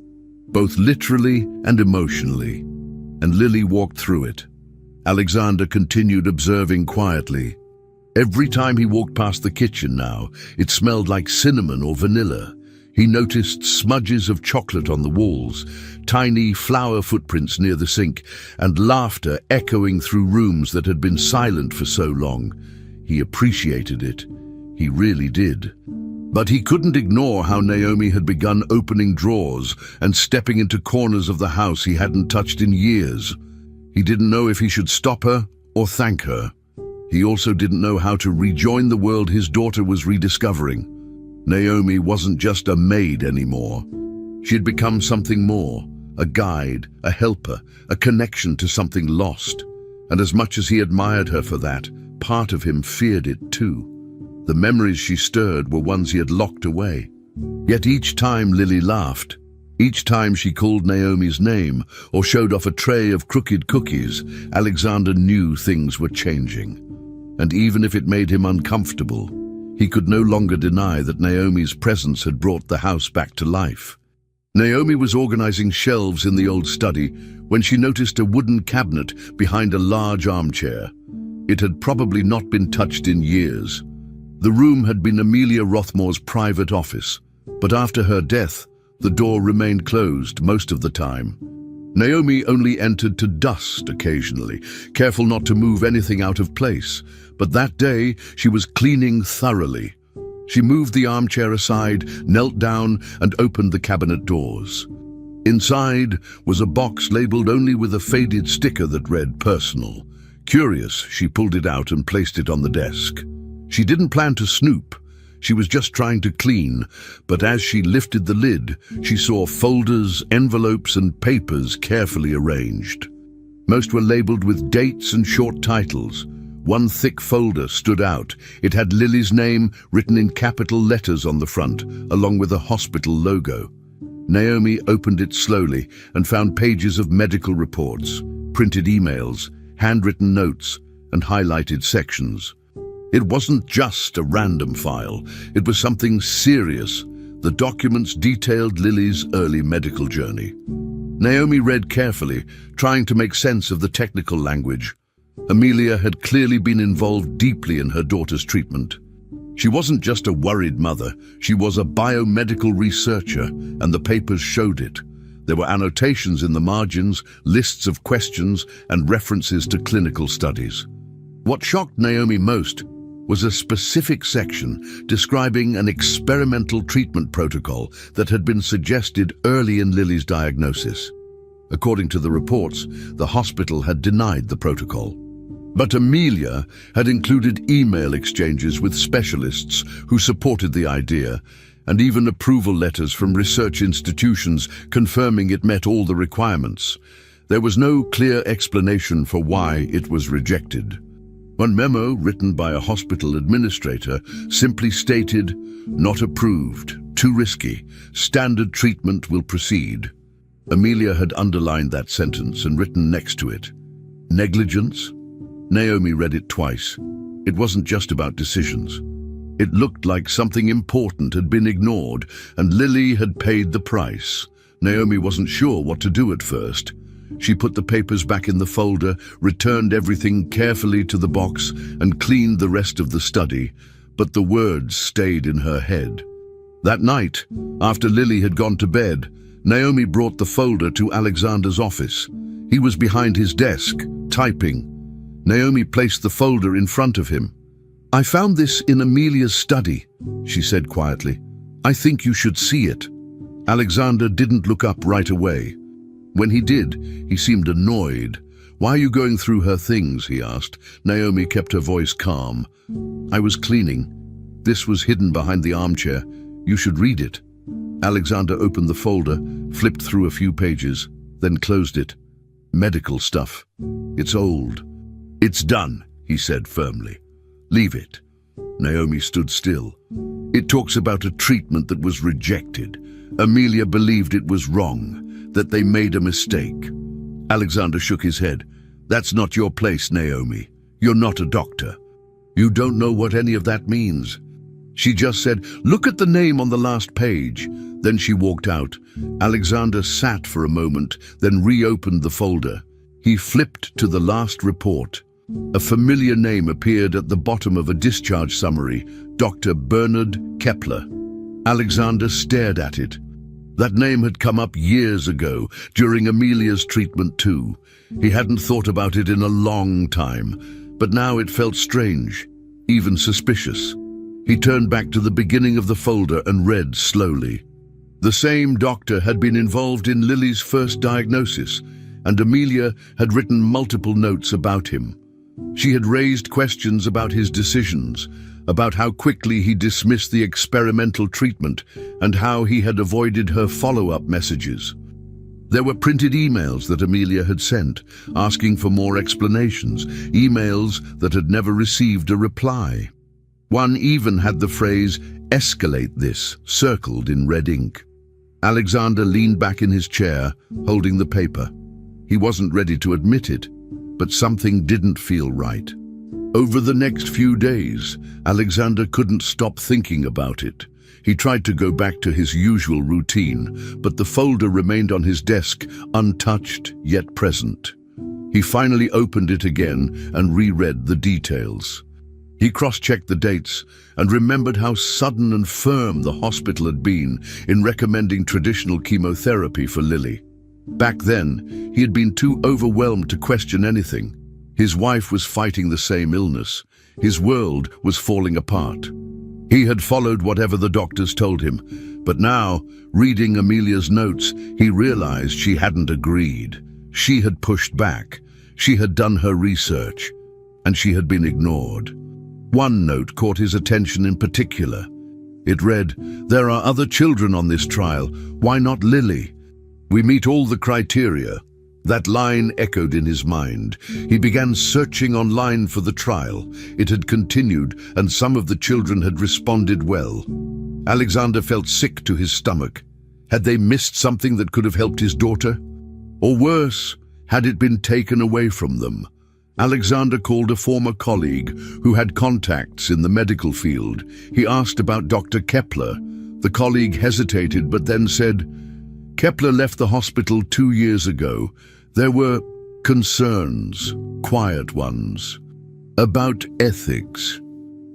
both literally and emotionally, and Lily walked through it. Alexander continued observing quietly. Every time he walked past the kitchen now, it smelled like cinnamon or vanilla. He noticed smudges of chocolate on the walls, tiny flower footprints near the sink, and laughter echoing through rooms that had been silent for so long. He appreciated it. He really did. But he couldn't ignore how Naomi had begun opening drawers and stepping into corners of the house he hadn't touched in years. He didn't know if he should stop her or thank her. He also didn't know how to rejoin the world his daughter was rediscovering. Naomi wasn't just a maid anymore. She'd become something more, a guide, a helper, a connection to something lost. And as much as he admired her for that, part of him feared it too. The memories she stirred were ones he had locked away. Yet each time Lily laughed, each time she called Naomi's name or showed off a tray of crooked cookies, Alexander knew things were changing. And even if it made him uncomfortable, he could no longer deny that Naomi's presence had brought the house back to life. Naomi was organizing shelves in the old study when she noticed a wooden cabinet behind a large armchair. It had probably not been touched in years. The room had been Amelia Rothmore's private office, but after her death, the door remained closed most of the time. Naomi only entered to dust occasionally, careful not to move anything out of place, but that day she was cleaning thoroughly. She moved the armchair aside, knelt down, and opened the cabinet doors. Inside was a box labeled only with a faded sticker that read "Personal." Curious, she pulled it out and placed it on the desk. She didn't plan to snoop. She was just trying to clean, but as she lifted the lid, she saw folders, envelopes, and papers carefully arranged. Most were labeled with dates and short titles. One thick folder stood out. It had Lily's name written in capital letters on the front, along with a hospital logo. Naomi opened it slowly and found pages of medical reports, printed emails, handwritten notes, and highlighted sections. It wasn't just a random file. It was something serious. The documents detailed Lily's early medical journey. Naomi read carefully, trying to make sense of the technical language. Amelia had clearly been involved deeply in her daughter's treatment. She wasn't just a worried mother, she was a biomedical researcher, and the papers showed it. There were annotations in the margins, lists of questions, and references to clinical studies. What shocked Naomi most was a specific section describing an experimental treatment protocol that had been suggested early in Lily's diagnosis. According to the reports, the hospital had denied the protocol. But Amelia had included email exchanges with specialists who supported the idea, and even approval letters from research institutions confirming it met all the requirements. There was no clear explanation for why it was rejected. One memo, written by a hospital administrator, simply stated, "Not approved, too risky, standard treatment will proceed." Amelia had underlined that sentence and written next to it, "Negligence?" Naomi read it twice. It wasn't just about decisions. It looked like something important had been ignored, and Lily had paid the price. Naomi wasn't sure what to do at first. She put the papers back in the folder, returned everything carefully to the box, and cleaned the rest of the study, but the words stayed in her head. That night, after Lily had gone to bed, Naomi brought the folder to Alexander's office. He was behind his desk, typing. Naomi placed the folder in front of him. "I found this in Amelia's study," she said quietly. "I think you should see it." Alexander didn't look up right away. When he did, he seemed annoyed. "Why are you going through her things?" he asked. Naomi kept her voice calm. "I was cleaning. This was hidden behind the armchair. You should read it." Alexander opened the folder, flipped through a few pages, then closed it. "Medical stuff. It's old." "It's done," he said firmly. "Leave it." Naomi stood still. "It talks about a treatment that was rejected. Amelia believed it was wrong, that they made a mistake." Alexander shook his head. "That's not your place, Naomi. You're not a doctor. You don't know what any of that means." She just said, "Look at the name on the last page." Then she walked out. Alexander sat for a moment, then reopened the folder. He flipped to the last report. A familiar name appeared at the bottom of a discharge summary, Dr. Bernard Kepler. Alexander stared at it. That name had come up years ago, during Amelia's treatment too. He hadn't thought about it in a long time, but now it felt strange, even suspicious. He turned back to the beginning of the folder and read slowly. The same doctor had been involved in Lily's first diagnosis, and Amelia had written multiple notes about him. She had raised questions about his decisions, about how quickly he dismissed the experimental treatment, and how he had avoided her follow-up messages. There were printed emails that Amelia had sent, asking for more explanations, emails that had never received a reply. One even had the phrase, "Escalate this," circled in red ink. Alexander leaned back in his chair, holding the paper. He wasn't ready to admit it, but something didn't feel right. Over the next few days, Alexander couldn't stop thinking about it. He tried to go back to his usual routine, but the folder remained on his desk, untouched yet present. He finally opened it again and reread the details. He cross-checked the dates and remembered how sudden and firm the hospital had been in recommending traditional chemotherapy for Lily. Back then, he had been too overwhelmed to question anything. His wife was fighting the same illness. His world was falling apart. He had followed whatever the doctors told him, but now, reading Amelia's notes, he realized she hadn't agreed. She had pushed back. She had done her research, and she had been ignored. One note caught his attention in particular. It read, "There are other children on this trial. Why not Lily? We meet all the criteria." That line echoed in his mind. He began searching online for the trial. It had continued, and some of the children had responded well. Alexander felt sick to his stomach. Had they missed something that could have helped his daughter? Or worse, had it been taken away from them? Alexander called a former colleague who had contacts in the medical field. He asked about Dr. Kepler. The colleague hesitated but then said, "Kepler left the hospital 2 years ago. There were concerns, quiet ones, about ethics."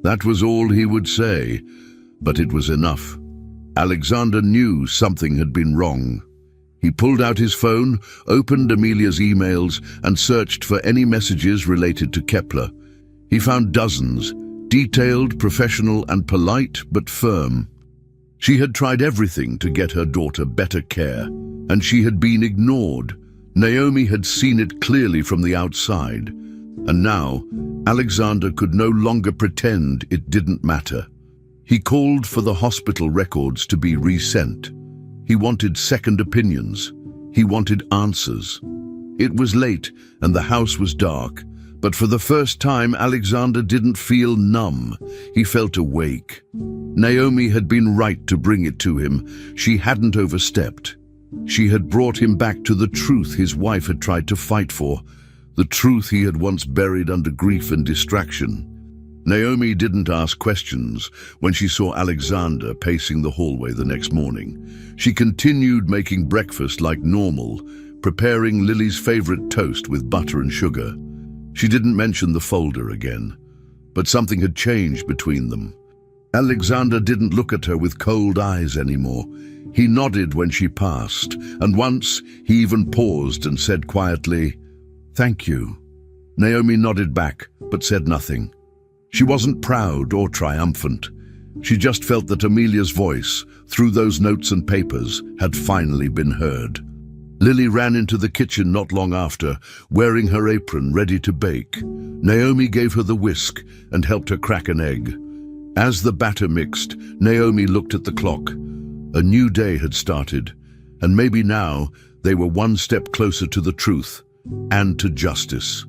That was all he would say, but it was enough. Alexander knew something had been wrong. He pulled out his phone, opened Amelia's emails, and searched for any messages related to Kepler. He found dozens, detailed, professional, and polite, but firm. She had tried everything to get her daughter better care, and she had been ignored. Naomi had seen it clearly from the outside, and now Alexander could no longer pretend it didn't matter. He called for the hospital records to be resent. He wanted second opinions. He wanted answers. It was late and the house was dark, but for the first time Alexander didn't feel numb. He felt awake. Naomi had been right to bring it to him. She hadn't overstepped. She had brought him back to the truth his wife had tried to fight for, the truth he had once buried under grief and distraction. Naomi didn't ask questions when she saw Alexander pacing the hallway the next morning. She continued making breakfast like normal, preparing Lily's favorite toast with butter and sugar. She didn't mention the folder again, but something had changed between them. Alexander didn't look at her with cold eyes anymore. He nodded when she passed, and once he even paused and said quietly, "Thank you." Naomi nodded back, but said nothing. She wasn't proud or triumphant. She just felt that Amelia's voice, through those notes and papers, had finally been heard. Lily ran into the kitchen not long after, wearing her apron ready to bake. Naomi gave her the whisk and helped her crack an egg. As the batter mixed, Naomi looked at the clock. A new day had started, and maybe now they were one step closer to the truth and to justice.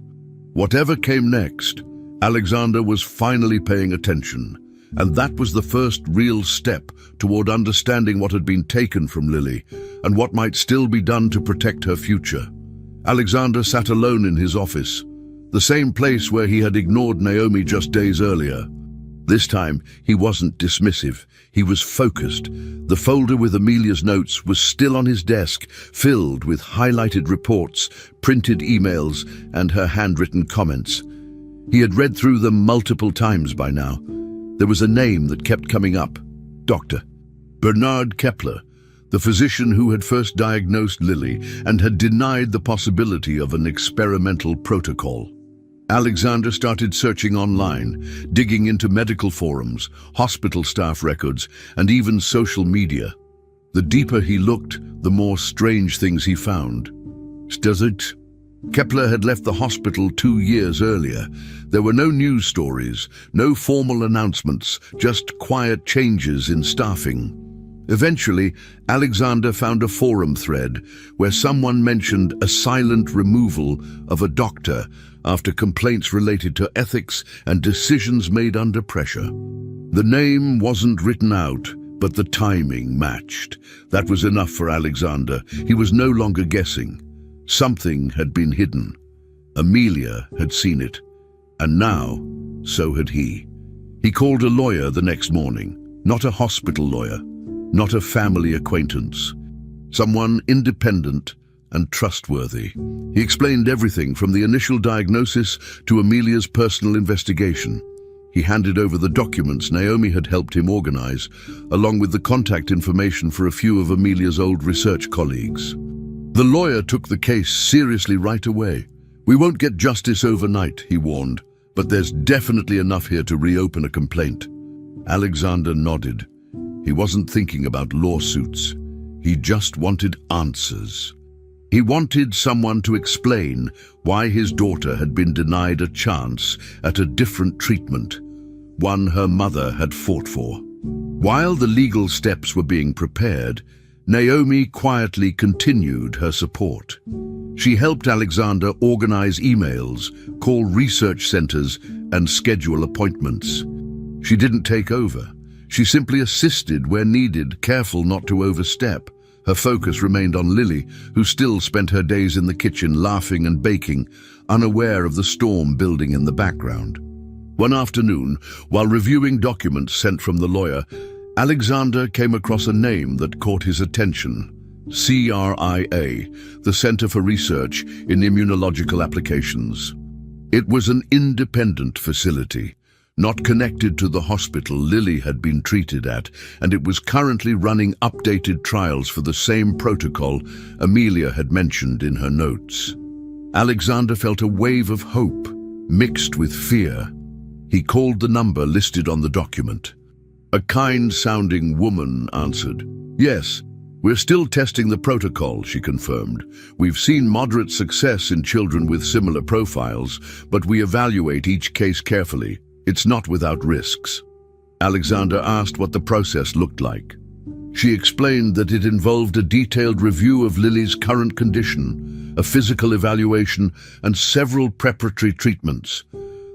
Whatever came next, Alexander was finally paying attention, and that was the first real step toward understanding what had been taken from Lily and what might still be done to protect her future. Alexander sat alone in his office, the same place where he had ignored Naomi just days earlier. This time, he wasn't dismissive. He was focused. The folder with Amelia's notes was still on his desk, filled with highlighted reports, printed emails, and her handwritten comments. He had read through them multiple times by now. There was a name that kept coming up, Doctor. Bernard Kepler, the physician who had first diagnosed Lily and had denied the possibility of an experimental protocol. Alexander started searching online, digging into medical forums, hospital staff records, and even social media. The deeper he looked, the more strange things he found. Does it? Kepler had left the hospital 2 years earlier. There were no news stories, no formal announcements, just quiet changes in staffing. Eventually, Alexander found a forum thread where someone mentioned a silent removal of a doctor after complaints related to ethics and decisions made under pressure. The name wasn't written out, but the timing matched. That was enough for Alexander. He was no longer guessing. Something had been hidden. Amelia had seen it, and now, so had he. He called a lawyer the next morning, not a hospital lawyer, not a family acquaintance, someone independent and trustworthy. He explained everything from the initial diagnosis to Amelia's personal investigation. He handed over the documents Naomi had helped him organize, along with the contact information for a few of Amelia's old research colleagues. The lawyer took the case seriously right away. "We won't get justice overnight," he warned, "but there's definitely enough here to reopen a complaint." Alexander nodded. He wasn't thinking about lawsuits. He just wanted answers. He wanted someone to explain why his daughter had been denied a chance at a different treatment, one her mother had fought for. While the legal steps were being prepared, Naomi quietly continued her support. She helped Alexander organize emails, call research centers, and schedule appointments. She didn't take over. She simply assisted where needed, careful not to overstep. Her focus remained on Lily, who still spent her days in the kitchen laughing and baking, unaware of the storm building in the background. One afternoon, while reviewing documents sent from the lawyer, Alexander came across a name that caught his attention. CRIA, the Center for Research in Immunological Applications. It was an independent facility, not connected to the hospital Lily had been treated at, and it was currently running updated trials for the same protocol Amelia had mentioned in her notes. Alexander felt a wave of hope, mixed with fear. He called the number listed on the document. A kind-sounding woman answered. "Yes, we're still testing the protocol," she confirmed. "We've seen moderate success in children with similar profiles, but we evaluate each case carefully. It's not without risks." Alexander asked what the process looked like. She explained that it involved a detailed review of Lily's current condition, a physical evaluation, and several preparatory treatments.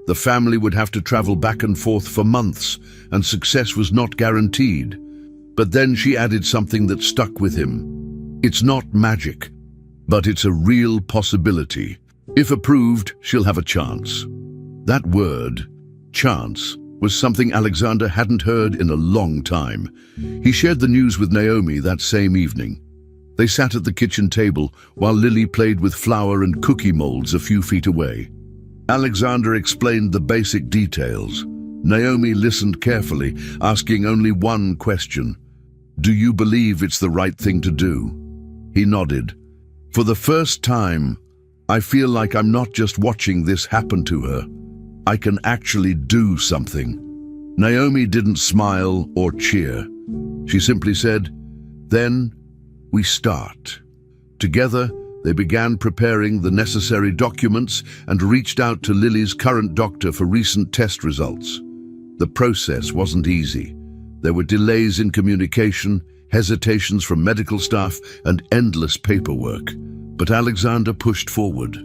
The family would have to travel back and forth for months, and success was not guaranteed. But then she added something that stuck with him. "It's not magic, but it's a real possibility. If approved, she'll have a chance." That word, chance, was something Alexander hadn't heard in a long time. He shared the news with Naomi that same evening. They sat at the kitchen table while Lily played with flour and cookie molds a few feet away. Alexander explained the basic details. Naomi listened carefully, asking only one question. "Do you believe it's the right thing to do?" He nodded. "For the first time, I feel like I'm not just watching this happen to her. I can actually do something." Naomi didn't smile or cheer. She simply said, "Then we start." Together, they began preparing the necessary documents and reached out to Lily's current doctor for recent test results. The process wasn't easy. There were delays in communication, hesitations from medical staff, and endless paperwork. But Alexander pushed forward.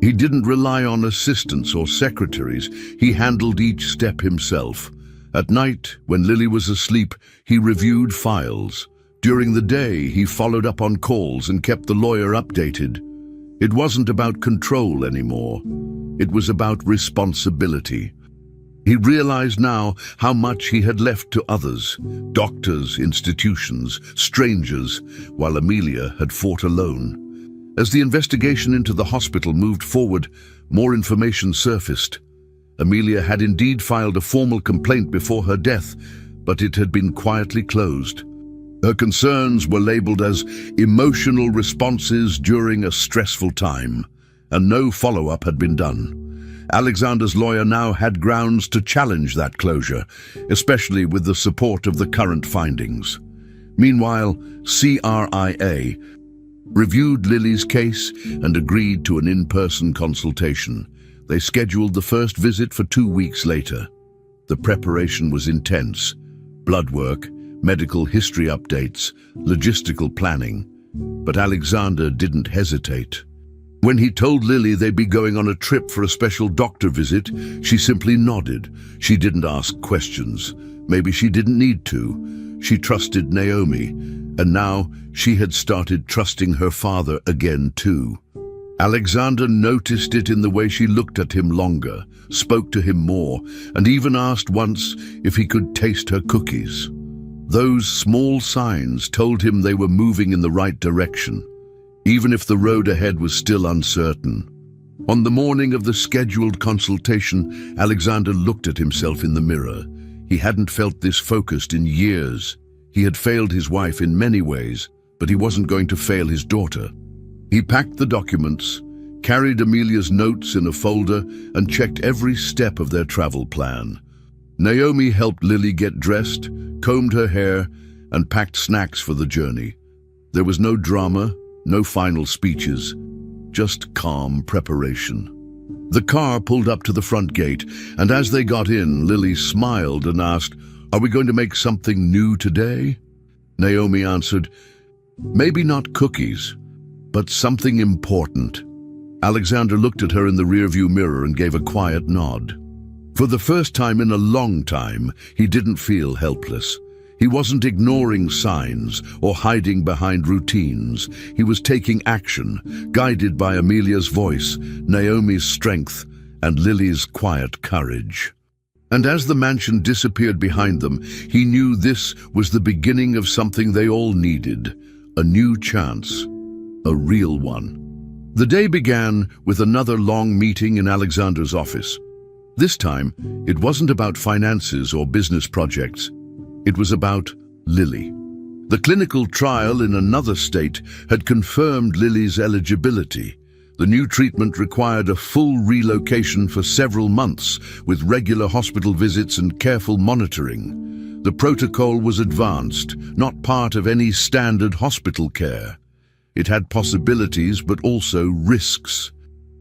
He didn't rely on assistants or secretaries. He handled each step himself. At night, when Lily was asleep, he reviewed files. During the day, he followed up on calls and kept the lawyer updated. It wasn't about control anymore. It was about responsibility. He realized now how much he had left to others, doctors, institutions, strangers, while Amelia had fought alone. As the investigation into the hospital moved forward, more information surfaced. Amelia had indeed filed a formal complaint before her death, but it had been quietly closed. Her concerns were labeled as emotional responses during a stressful time, and no follow-up had been done. Alexander's lawyer now had grounds to challenge that closure, especially with the support of the current findings. Meanwhile, CRIA reviewed Lily's case and agreed to an in-person consultation. They scheduled the first visit for 2 weeks later. The preparation was intense. Blood work, medical history updates, logistical planning. But Alexander didn't hesitate. When he told Lily they'd be going on a trip for a special doctor visit, she simply nodded. She didn't ask questions. Maybe she didn't need to. She trusted Naomi, and now she had started trusting her father again too. Alexander noticed it in the way she looked at him longer, spoke to him more, and even asked once if he could taste her cookies. Those small signs told him they were moving in the right direction, even if the road ahead was still uncertain. On the morning of the scheduled consultation, Alexander looked at himself in the mirror. He hadn't felt this focused in years. He had failed his wife in many ways, but he wasn't going to fail his daughter. He packed the documents, carried Amelia's notes in a folder, and checked every step of their travel plan. Naomi helped Lily get dressed, combed her hair, and packed snacks for the journey. There was no drama, no final speeches, just calm preparation. The car pulled up to the front gate, and as they got in, Lily smiled and asked, "Are we going to make something new today?" Naomi answered, "Maybe not cookies, but something important." Alexander looked at her in the rearview mirror and gave a quiet nod. For the first time in a long time, he didn't feel helpless. He wasn't ignoring signs or hiding behind routines. He was taking action, guided by Amelia's voice, Naomi's strength, and Lily's quiet courage. And as the mansion disappeared behind them, he knew this was the beginning of something they all needed, a new chance, a real one. The day began with another long meeting in Alexander's office. This time, it wasn't about finances or business projects. It was about Lily. The clinical trial in another state had confirmed Lily's eligibility. The new treatment required a full relocation for several months, with regular hospital visits and careful monitoring. The protocol was advanced, not part of any standard hospital care. It had possibilities, but also risks.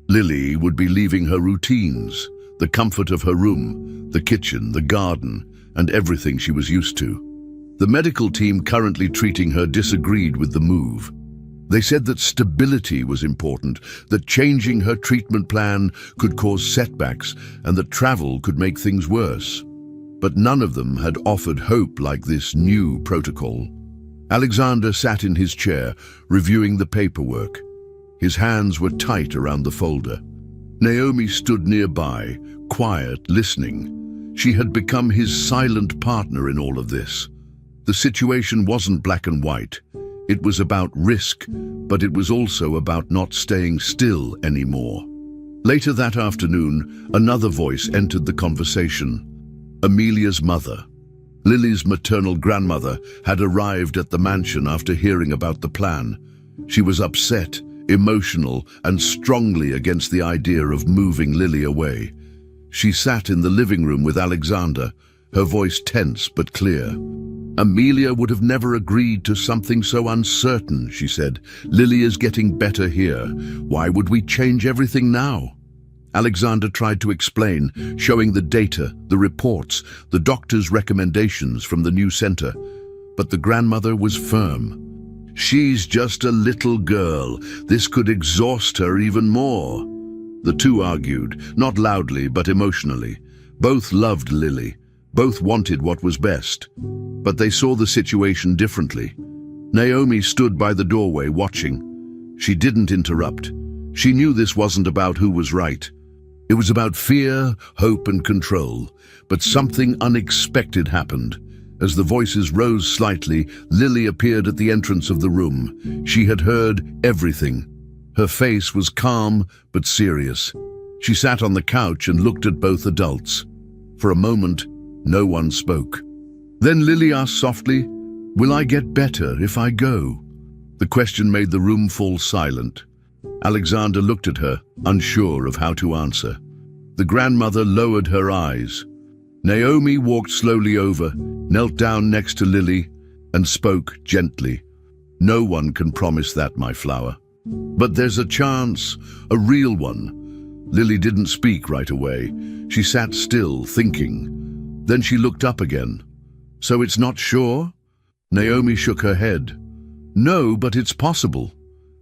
Lily would be leaving her routines, the comfort of her room, the kitchen, the garden, and everything she was used to. The medical team currently treating her disagreed with the move. They said that stability was important, that changing her treatment plan could cause setbacks, and that travel could make things worse. But none of them had offered hope like this new protocol. Alexander sat in his chair, reviewing the paperwork. His hands were tight around the folder. Naomi stood nearby, quiet, listening. She had become his silent partner in all of this. The situation wasn't black and white. It was about risk, but it was also about not staying still anymore. Later that afternoon, another voice entered the conversation. Amelia's mother. Lily's maternal grandmother had arrived at the mansion after hearing about the plan. She was upset, emotional, and strongly against the idea of moving Lily away. She sat in the living room with Alexander, her voice tense but clear. "Amelia would have never agreed to something so uncertain," she said. "Lily is getting better here. Why would we change everything now?" Alexander tried to explain, showing the data, the reports, the doctor's recommendations from the new center. But the grandmother was firm. "She's just a little girl. This could exhaust her even more." The two argued, not loudly but emotionally. Both loved Lily. Both wanted what was best. But they saw the situation differently. Naomi stood by the doorway watching. She didn't interrupt. She knew this wasn't about who was right. It was about fear, hope, and control. But something unexpected happened. As the voices rose slightly, Lily appeared at the entrance of the room. She had heard everything. Her face was calm but serious. She sat on the couch and looked at both adults. For a moment, no one spoke. Then Lily asked softly, Will I get better if I go? The question made the room fall silent. Alexander looked at her, unsure of how to answer. The grandmother lowered her eyes. Naomi walked slowly over, knelt down next to Lily, and spoke gently. No one can promise that, my flower. But there's a chance, a real one. Lily didn't speak right away. She sat still, thinking. Then she looked up again. So it's not sure? Naomi shook her head. No, but it's possible.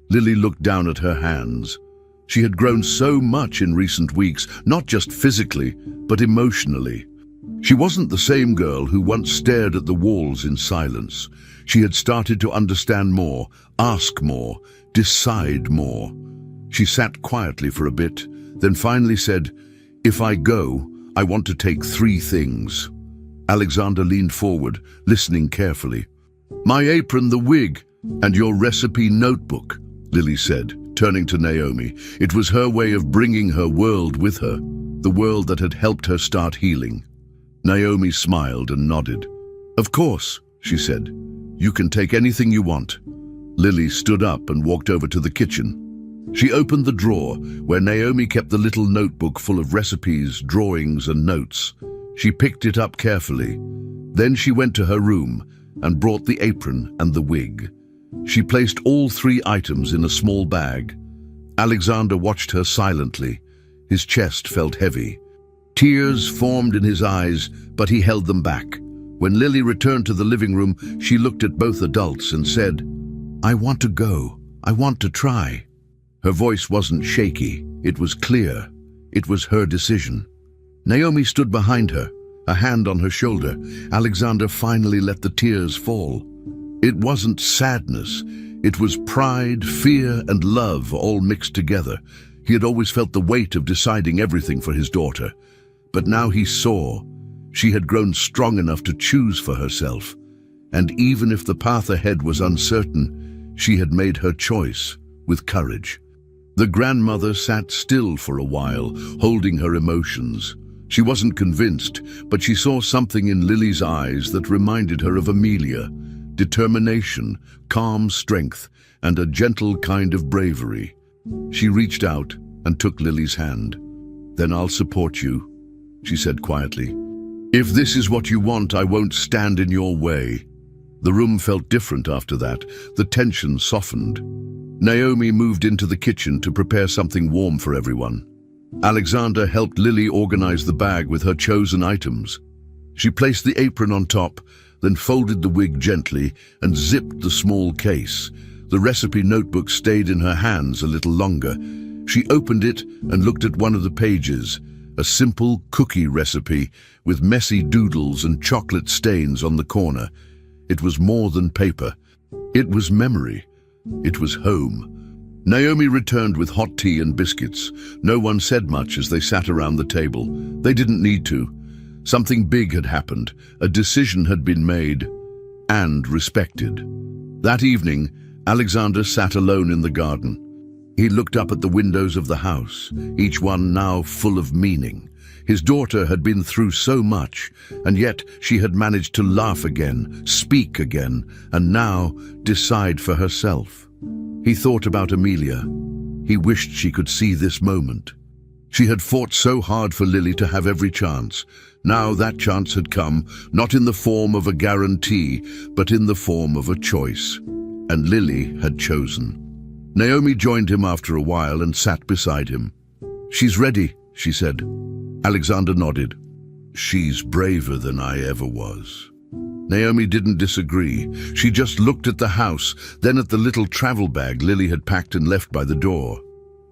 Lily looked down at her hands. She had grown so much in recent weeks, not just physically, but emotionally. She wasn't the same girl who once stared at the walls in silence. She had started to understand more, ask more, decide more. She sat quietly for a bit, then finally said, "If I go, I want to take 3 things." Alexander leaned forward, listening carefully. "My apron, the wig, and your recipe notebook," Lily said, turning to Naomi. It was her way of bringing her world with her, the world that had helped her start healing. Naomi smiled and nodded. "Of course," she said. "You can take anything you want." Lily stood up and walked over to the kitchen. She opened the drawer where Naomi kept the little notebook full of recipes, drawings, and notes. She picked it up carefully. Then she went to her room and brought the apron and the wig. She placed all 3 items in a small bag. Alexander watched her silently. His chest felt heavy. Tears formed in his eyes, but he held them back. When Lily returned to the living room, she looked at both adults and said, "I want to go. I want to try." Her voice wasn't shaky. It was clear. It was her decision. Naomi stood behind her, a hand on her shoulder. Alexander finally let the tears fall. It wasn't sadness. It was pride, fear, and love all mixed together. He had always felt the weight of deciding everything for his daughter. But now he saw she had grown strong enough to choose for herself. And even if the path ahead was uncertain, she had made her choice with courage. The grandmother sat still for a while, holding her emotions. She wasn't convinced, but she saw something in Lily's eyes that reminded her of Amelia. Determination, calm strength, and a gentle kind of bravery. She reached out and took Lily's hand. "Then I'll support you," she said quietly. "If this is what you want, I won't stand in your way." The room felt different after that. The tension softened. Naomi moved into the kitchen to prepare something warm for everyone. Alexander helped Lily organize the bag with her chosen items. She placed the apron on top, then folded the wig gently and zipped the small case. The recipe notebook stayed in her hands a little longer. She opened it and looked at one of the pages, a simple cookie recipe with messy doodles and chocolate stains on the corner. It was more than paper. It was memory. It was home. Naomi returned with hot tea and biscuits. No one said much as they sat around the table. They didn't need to. Something big had happened. A decision had been made and respected. That evening, Alexander sat alone in the garden. He looked up at the windows of the house, each one now full of meaning. His daughter had been through so much, and yet she had managed to laugh again, speak again, and now decide for herself. He thought about Amelia. He wished she could see this moment. She had fought so hard for Lily to have every chance. Now that chance had come, not in the form of a guarantee, but in the form of a choice. And Lily had chosen. Naomi joined him after a while and sat beside him. "She's ready," she said. Alexander nodded. "She's braver than I ever was." Naomi didn't disagree. She just looked at the house, then at the little travel bag Lily had packed and left by the door.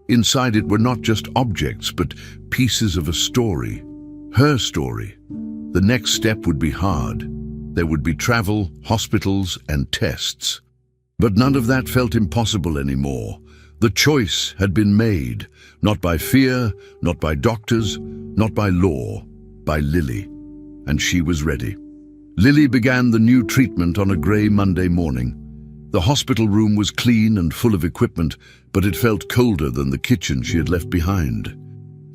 Inside it were not just objects, but pieces of a story. Her story. The next step would be hard. There would be travel, hospitals, and tests. But none of that felt impossible anymore. The choice had been made, not by fear, not by doctors, not by law, by Lily. And she was ready. Lily began the new treatment on a grey Monday morning. The hospital room was clean and full of equipment, but it felt colder than the kitchen she had left behind.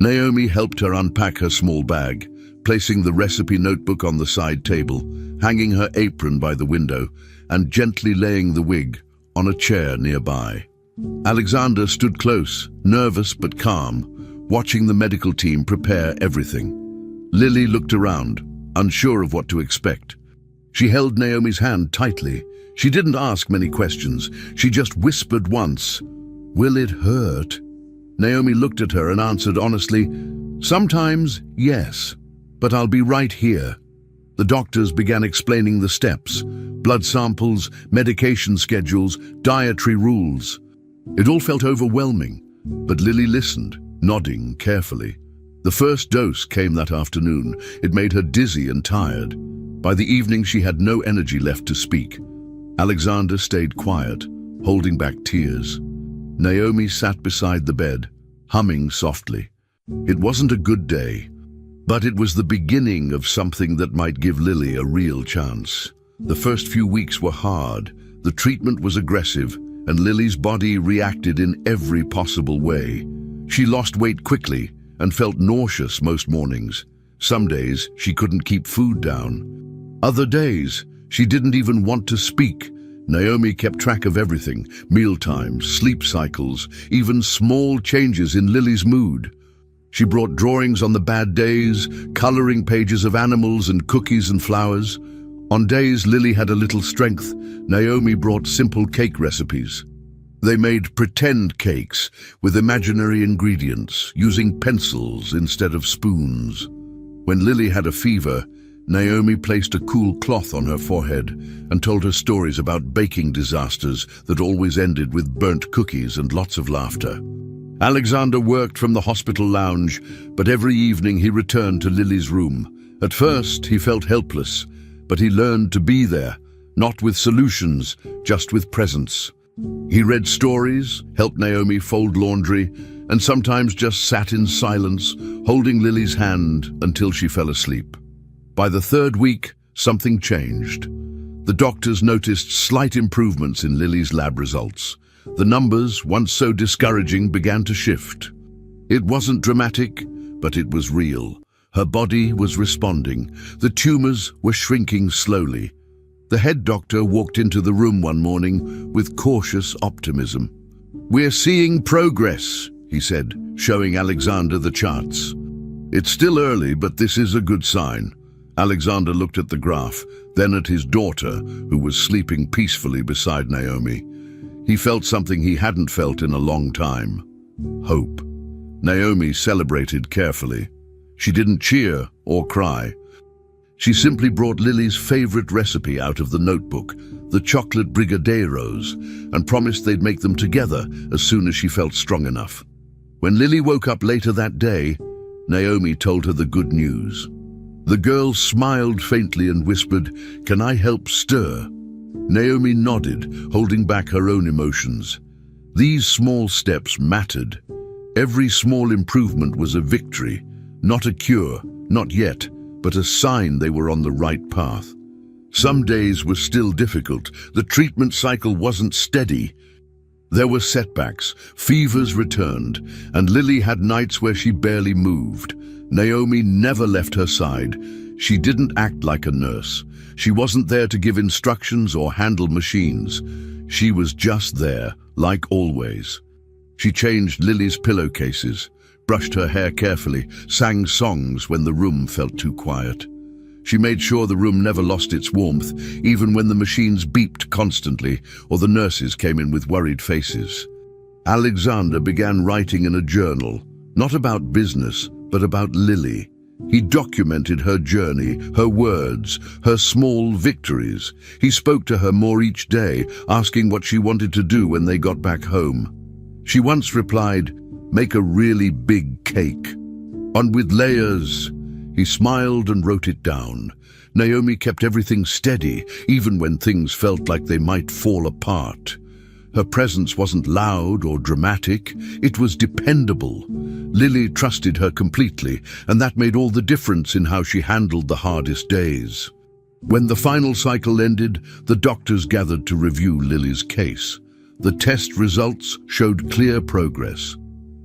Naomi helped her unpack her small bag, placing the recipe notebook on the side table, hanging her apron by the window, and gently laying the wig on a chair nearby. Alexander stood close, nervous but calm, watching the medical team prepare everything. Lily looked around, unsure of what to expect. She held Naomi's hand tightly. She didn't ask many questions. She just whispered once, "Will it hurt?" Naomi looked at her and answered honestly, "Sometimes, yes, but I'll be right here." The doctors began explaining the steps, blood samples, medication schedules, dietary rules. It all felt overwhelming, but Lily listened, nodding carefully. The first dose came that afternoon. It made her dizzy and tired. By the evening, she had no energy left to speak. Alexander stayed quiet, holding back tears. Naomi sat beside the bed, humming softly. It wasn't a good day, but it was the beginning of something that might give Lily a real chance. The first few weeks were hard. The treatment was aggressive, and Lily's body reacted in every possible way. She lost weight quickly and felt nauseous most mornings. Some days, she couldn't keep food down. Other days, she didn't even want to speak. Naomi kept track of everything: mealtimes, sleep cycles, even small changes in Lily's mood. She brought drawings on the bad days, coloring pages of animals and cookies and flowers. On days Lily had a little strength, Naomi brought simple cake recipes. They made pretend cakes with imaginary ingredients, using pencils instead of spoons. When Lily had a fever, Naomi placed a cool cloth on her forehead and told her stories about baking disasters that always ended with burnt cookies and lots of laughter. Alexander worked from the hospital lounge, but every evening he returned to Lily's room. At first, he felt helpless, but he learned to be there, not with solutions, just with presence. He read stories, helped Naomi fold laundry, and sometimes just sat in silence, holding Lily's hand until she fell asleep. By the third week, something changed. The doctors noticed slight improvements in Lily's lab results. The numbers, once so discouraging, began to shift. It wasn't dramatic, but it was real. Her body was responding. The tumors were shrinking slowly. The head doctor walked into the room one morning with cautious optimism. "We're seeing progress," he said, showing Alexander the charts. "It's still early, but this is a good sign." Alexander looked at the graph, then at his daughter, who was sleeping peacefully beside Naomi. He felt something he hadn't felt in a long time: hope. Naomi celebrated carefully. She didn't cheer or cry. She simply brought Lily's favorite recipe out of the notebook, the chocolate brigadeiros, and promised they'd make them together as soon as she felt strong enough. When Lily woke up later that day, Naomi told her the good news. The girl smiled faintly and whispered, "Can I help stir?" Naomi nodded, holding back her own emotions. These small steps mattered. Every small improvement was a victory, not a cure, not yet, but a sign they were on the right path. Some days were still difficult. The treatment cycle wasn't steady. There were setbacks, fevers returned, and Lily had nights where she barely moved. Naomi never left her side. She didn't act like a nurse. She wasn't there to give instructions or handle machines. She was just there, like always. She changed Lily's pillowcases, brushed her hair carefully, sang songs when the room felt too quiet. She made sure the room never lost its warmth, even when the machines beeped constantly or the nurses came in with worried faces. Alexander began writing in a journal, not about business, but about Lily. He documented her journey, her words, her small victories. He spoke to her more each day, asking what she wanted to do when they got back home. She once replied, "Make a really big cake." "On with layers." He smiled and wrote it down. Naomi kept everything steady, even when things felt like they might fall apart. Her presence wasn't loud or dramatic, it was dependable. Lily trusted her completely, and that made all the difference in how she handled the hardest days. When the final cycle ended, the doctors gathered to review Lily's case. The test results showed clear progress.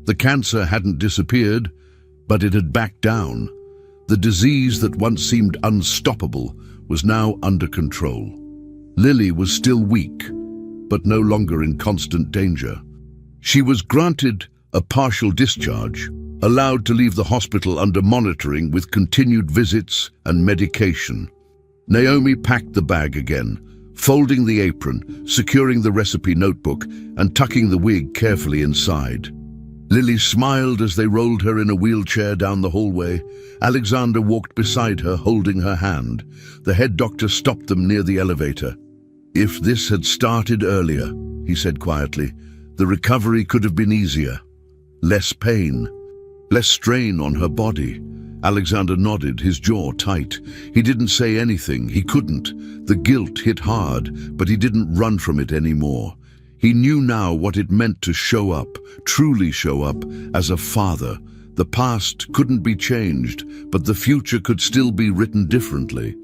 The cancer hadn't disappeared, but it had backed down. The disease that once seemed unstoppable was now under control. Lily was still weak, but no longer in constant danger. She was granted a partial discharge, allowed to leave the hospital under monitoring with continued visits and medication. Naomi packed the bag again, folding the apron, securing the recipe notebook, and tucking the wig carefully inside. Lily smiled as they rolled her in a wheelchair down the hallway. Alexander walked beside her, holding her hand. The head doctor stopped them near the elevator. "If this had started earlier," he said quietly, "the recovery could have been easier. Less pain, less strain on her body." Alexander nodded, his jaw tight. He didn't say anything. He couldn't. The guilt hit hard, but he didn't run from it anymore. He knew now what it meant to show up, truly show up, as a father. The past couldn't be changed, but the future could still be written differently.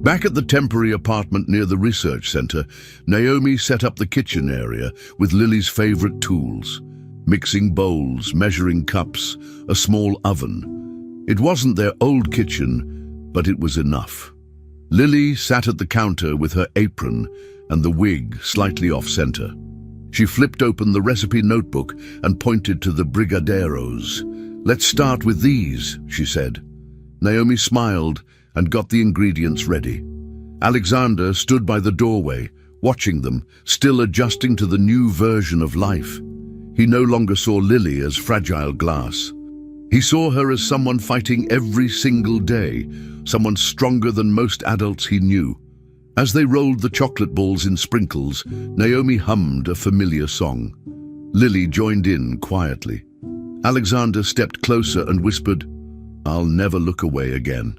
Back at the temporary apartment near the research center, Naomi set up the kitchen area with Lily's favorite tools: mixing bowls, measuring cups, a small oven. It wasn't their old kitchen, but it was enough. Lily sat at the counter with her apron and the wig slightly off-center. She flipped open the recipe notebook and pointed to the brigadeiros. "Let's start with these," she said. Naomi smiled and got the ingredients ready. Alexander stood by the doorway, watching them, still adjusting to the new version of life. He no longer saw Lily as fragile glass. He saw her as someone fighting every single day, someone stronger than most adults he knew. As they rolled the chocolate balls in sprinkles, Naomi hummed a familiar song. Lily joined in quietly. Alexander stepped closer and whispered, "I'll never look away again."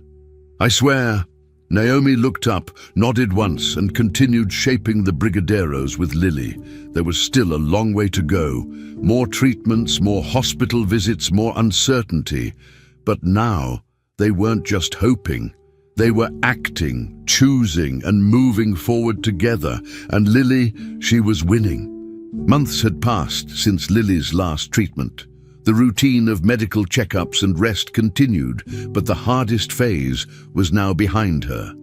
"I swear." Naomi looked up, nodded once, and continued shaping the brigadeiros with Lily. There was still a long way to go. More treatments, more hospital visits, more uncertainty. But now, they weren't just hoping. They were acting, choosing, and moving forward together. And Lily, she was winning. Months had passed since Lily's last treatment. The routine of medical checkups and rest continued, but the hardest phase was now behind her.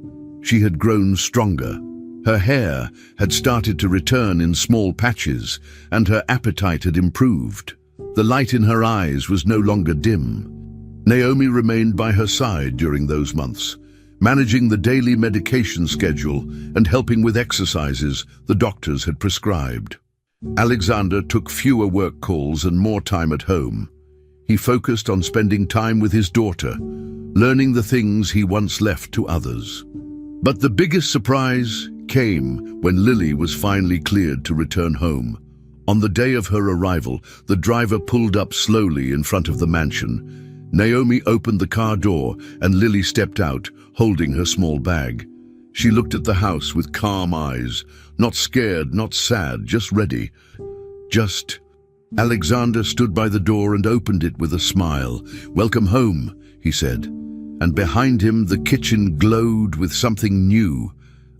She had grown stronger. Her hair had started to return in small patches, and her appetite had improved. The light in her eyes was no longer dim. Naomi remained by her side during those months, managing the daily medication schedule and helping with exercises the doctors had prescribed. Alexander took fewer work calls and more time at home. He focused on spending time with his daughter, learning the things he once left to others. But the biggest surprise came when Lily was finally cleared to return home. On the day of her arrival, the driver pulled up slowly in front of the mansion. Naomi opened the car door and Lily stepped out, holding her small bag. She looked at the house with calm eyes, not scared, not sad, just ready. Alexander stood by the door and opened it with a smile. "Welcome home," he said. And behind him, the kitchen glowed with something new,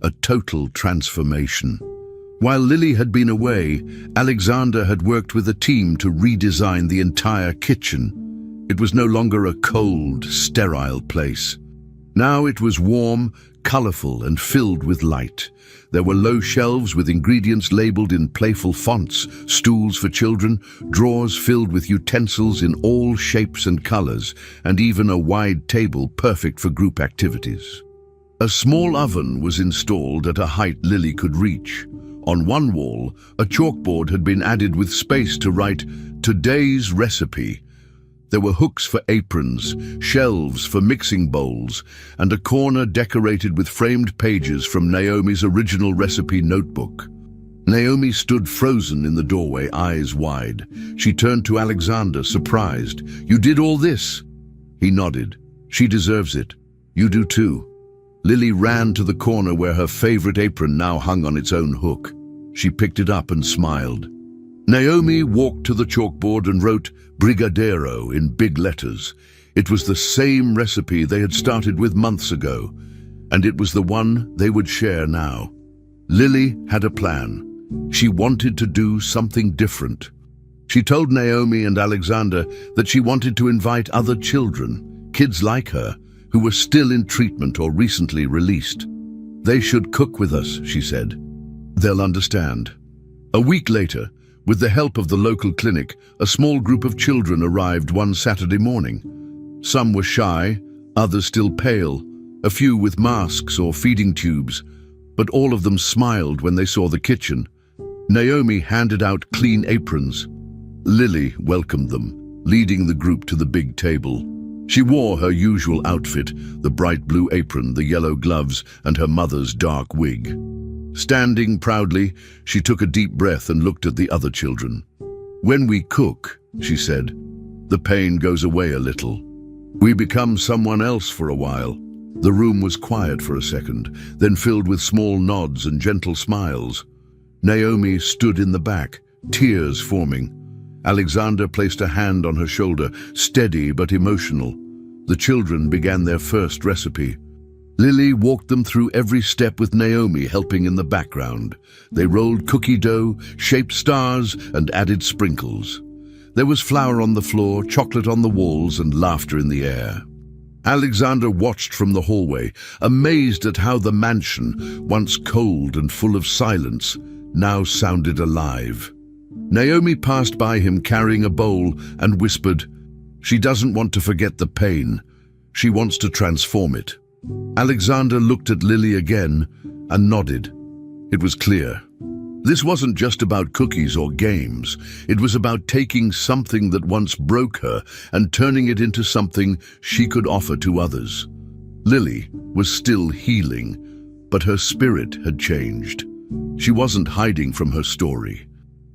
a total transformation. While Lily had been away, Alexander had worked with a team to redesign the entire kitchen. It was no longer a cold, sterile place. Now it was warm, colorful, and filled with light. There were low shelves with ingredients labeled in playful fonts, stools for children, drawers filled with utensils in all shapes and colors, and even a wide table perfect for group activities. A small oven was installed at a height Lily could reach. On one wall, a chalkboard had been added with space to write, "Today's recipe." There were hooks for aprons, shelves for mixing bowls, and a corner decorated with framed pages from Naomi's original recipe notebook. Naomi stood frozen in the doorway, eyes wide. She turned to Alexander, surprised. "You did all this?" He nodded. "She deserves it. You do too." Lily ran to the corner where her favorite apron now hung on its own hook. She picked it up and smiled. Naomi walked to the chalkboard and wrote "Brigadeiro" in big letters. It was the same recipe they had started with months ago, and it was the one they would share now. Lily had a plan. She wanted to do something different. She told Naomi and Alexander that she wanted to invite other children, kids like her, who were still in treatment or recently released. "They should cook with us," she said. "They'll understand." A week later, with the help of the local clinic, a small group of children arrived one Saturday morning. Some were shy, others still pale, a few with masks or feeding tubes, but all of them smiled when they saw the kitchen. Naomi handed out clean aprons. Lily welcomed them, leading the group to the big table. She wore her usual outfit, the bright blue apron, the yellow gloves, and her mother's dark wig. Standing proudly, she took a deep breath and looked at the other children. "When we cook," she said, "the pain goes away a little. We become someone else for a while." The room was quiet for a second, then filled with small nods and gentle smiles. Naomi stood in the back, tears forming. Alexander placed a hand on her shoulder, steady but emotional. The children began their first recipe. Lily walked them through every step with Naomi helping in the background. They rolled cookie dough, shaped stars, and added sprinkles. There was flour on the floor, chocolate on the walls, and laughter in the air. Alexander watched from the hallway, amazed at how the mansion, once cold and full of silence, now sounded alive. Naomi passed by him carrying a bowl and whispered, "She doesn't want to forget the pain. She wants to transform it." Alexander looked at Lily again and nodded. It was clear. This wasn't just about cookies or games. It was about taking something that once broke her and turning it into something she could offer to others. Lily was still healing, but her spirit had changed. She wasn't hiding from her story.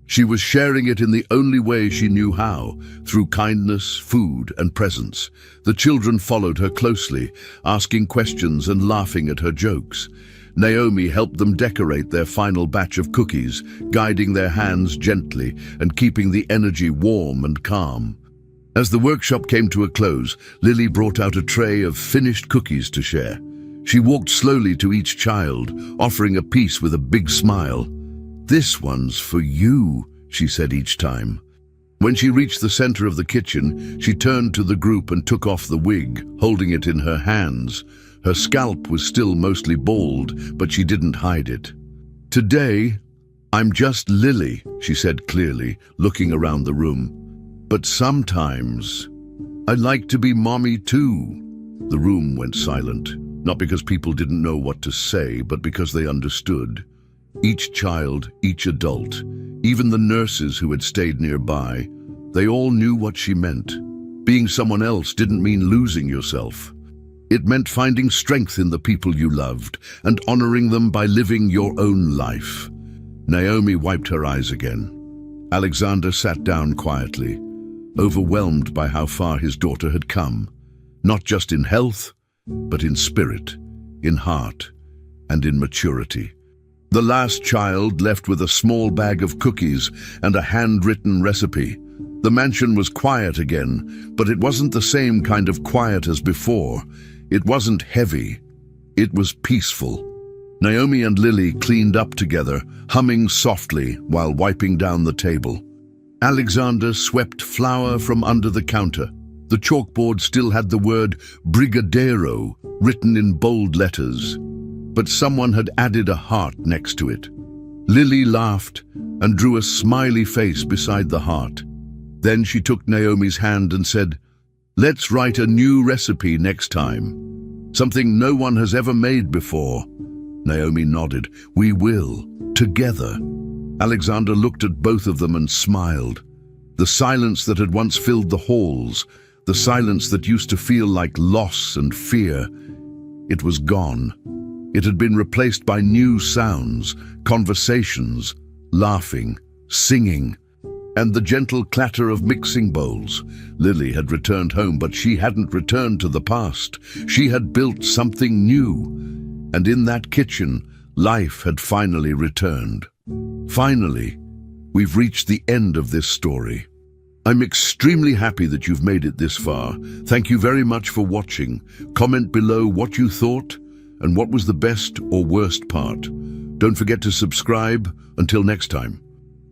She was sharing it in the only way she knew how, through kindness, food, and presence. The children followed her closely, asking questions and laughing at her jokes. Naomi helped them decorate their final batch of cookies, guiding their hands gently and keeping the energy warm and calm. As the workshop came to a close, Lily brought out a tray of finished cookies to share. She walked slowly to each child, offering a piece with a big smile. "This one's for you," she said each time. When she reached the center of the kitchen, she turned to the group and took off the wig, holding it in her hands. Her scalp was still mostly bald, but she didn't hide it. "Today, I'm just Lily," she said clearly, looking around the room. "But sometimes, I'd like to be mommy too." The room went silent, not because people didn't know what to say, but because they understood. Each child, each adult, even the nurses who had stayed nearby, they all knew what she meant. Being someone else didn't mean losing yourself. It meant finding strength in the people you loved and honoring them by living your own life. Naomi wiped her eyes again. Alexander sat down quietly, overwhelmed by how far his daughter had come, not just in health, but in spirit, in heart, and in maturity. The last child left with a small bag of cookies and a handwritten recipe. The mansion was quiet again, but it wasn't the same kind of quiet as before. It wasn't heavy. It was peaceful. Naomi and Lily cleaned up together, humming softly while wiping down the table. Alexander swept flour from under the counter. The chalkboard still had the word Brigadero written in bold letters, but someone had added a heart next to it. Lily laughed and drew a smiley face beside the heart. Then she took Naomi's hand and said, "Let's write a new recipe next time. Something no one has ever made before." Naomi nodded. "We will, together." Alexander looked at both of them and smiled. The silence that had once filled the halls, the silence that used to feel like loss and fear, it was gone. It had been replaced by new sounds, conversations, laughing, singing, and the gentle clatter of mixing bowls. Lily had returned home, but she hadn't returned to the past. She had built something new, and in that kitchen, life had finally returned. Finally, we've reached the end of this story. I'm extremely happy that you've made it this far. Thank you very much for watching. Comment below what you thought and what was the best or worst part. Don't forget to subscribe. Until next time.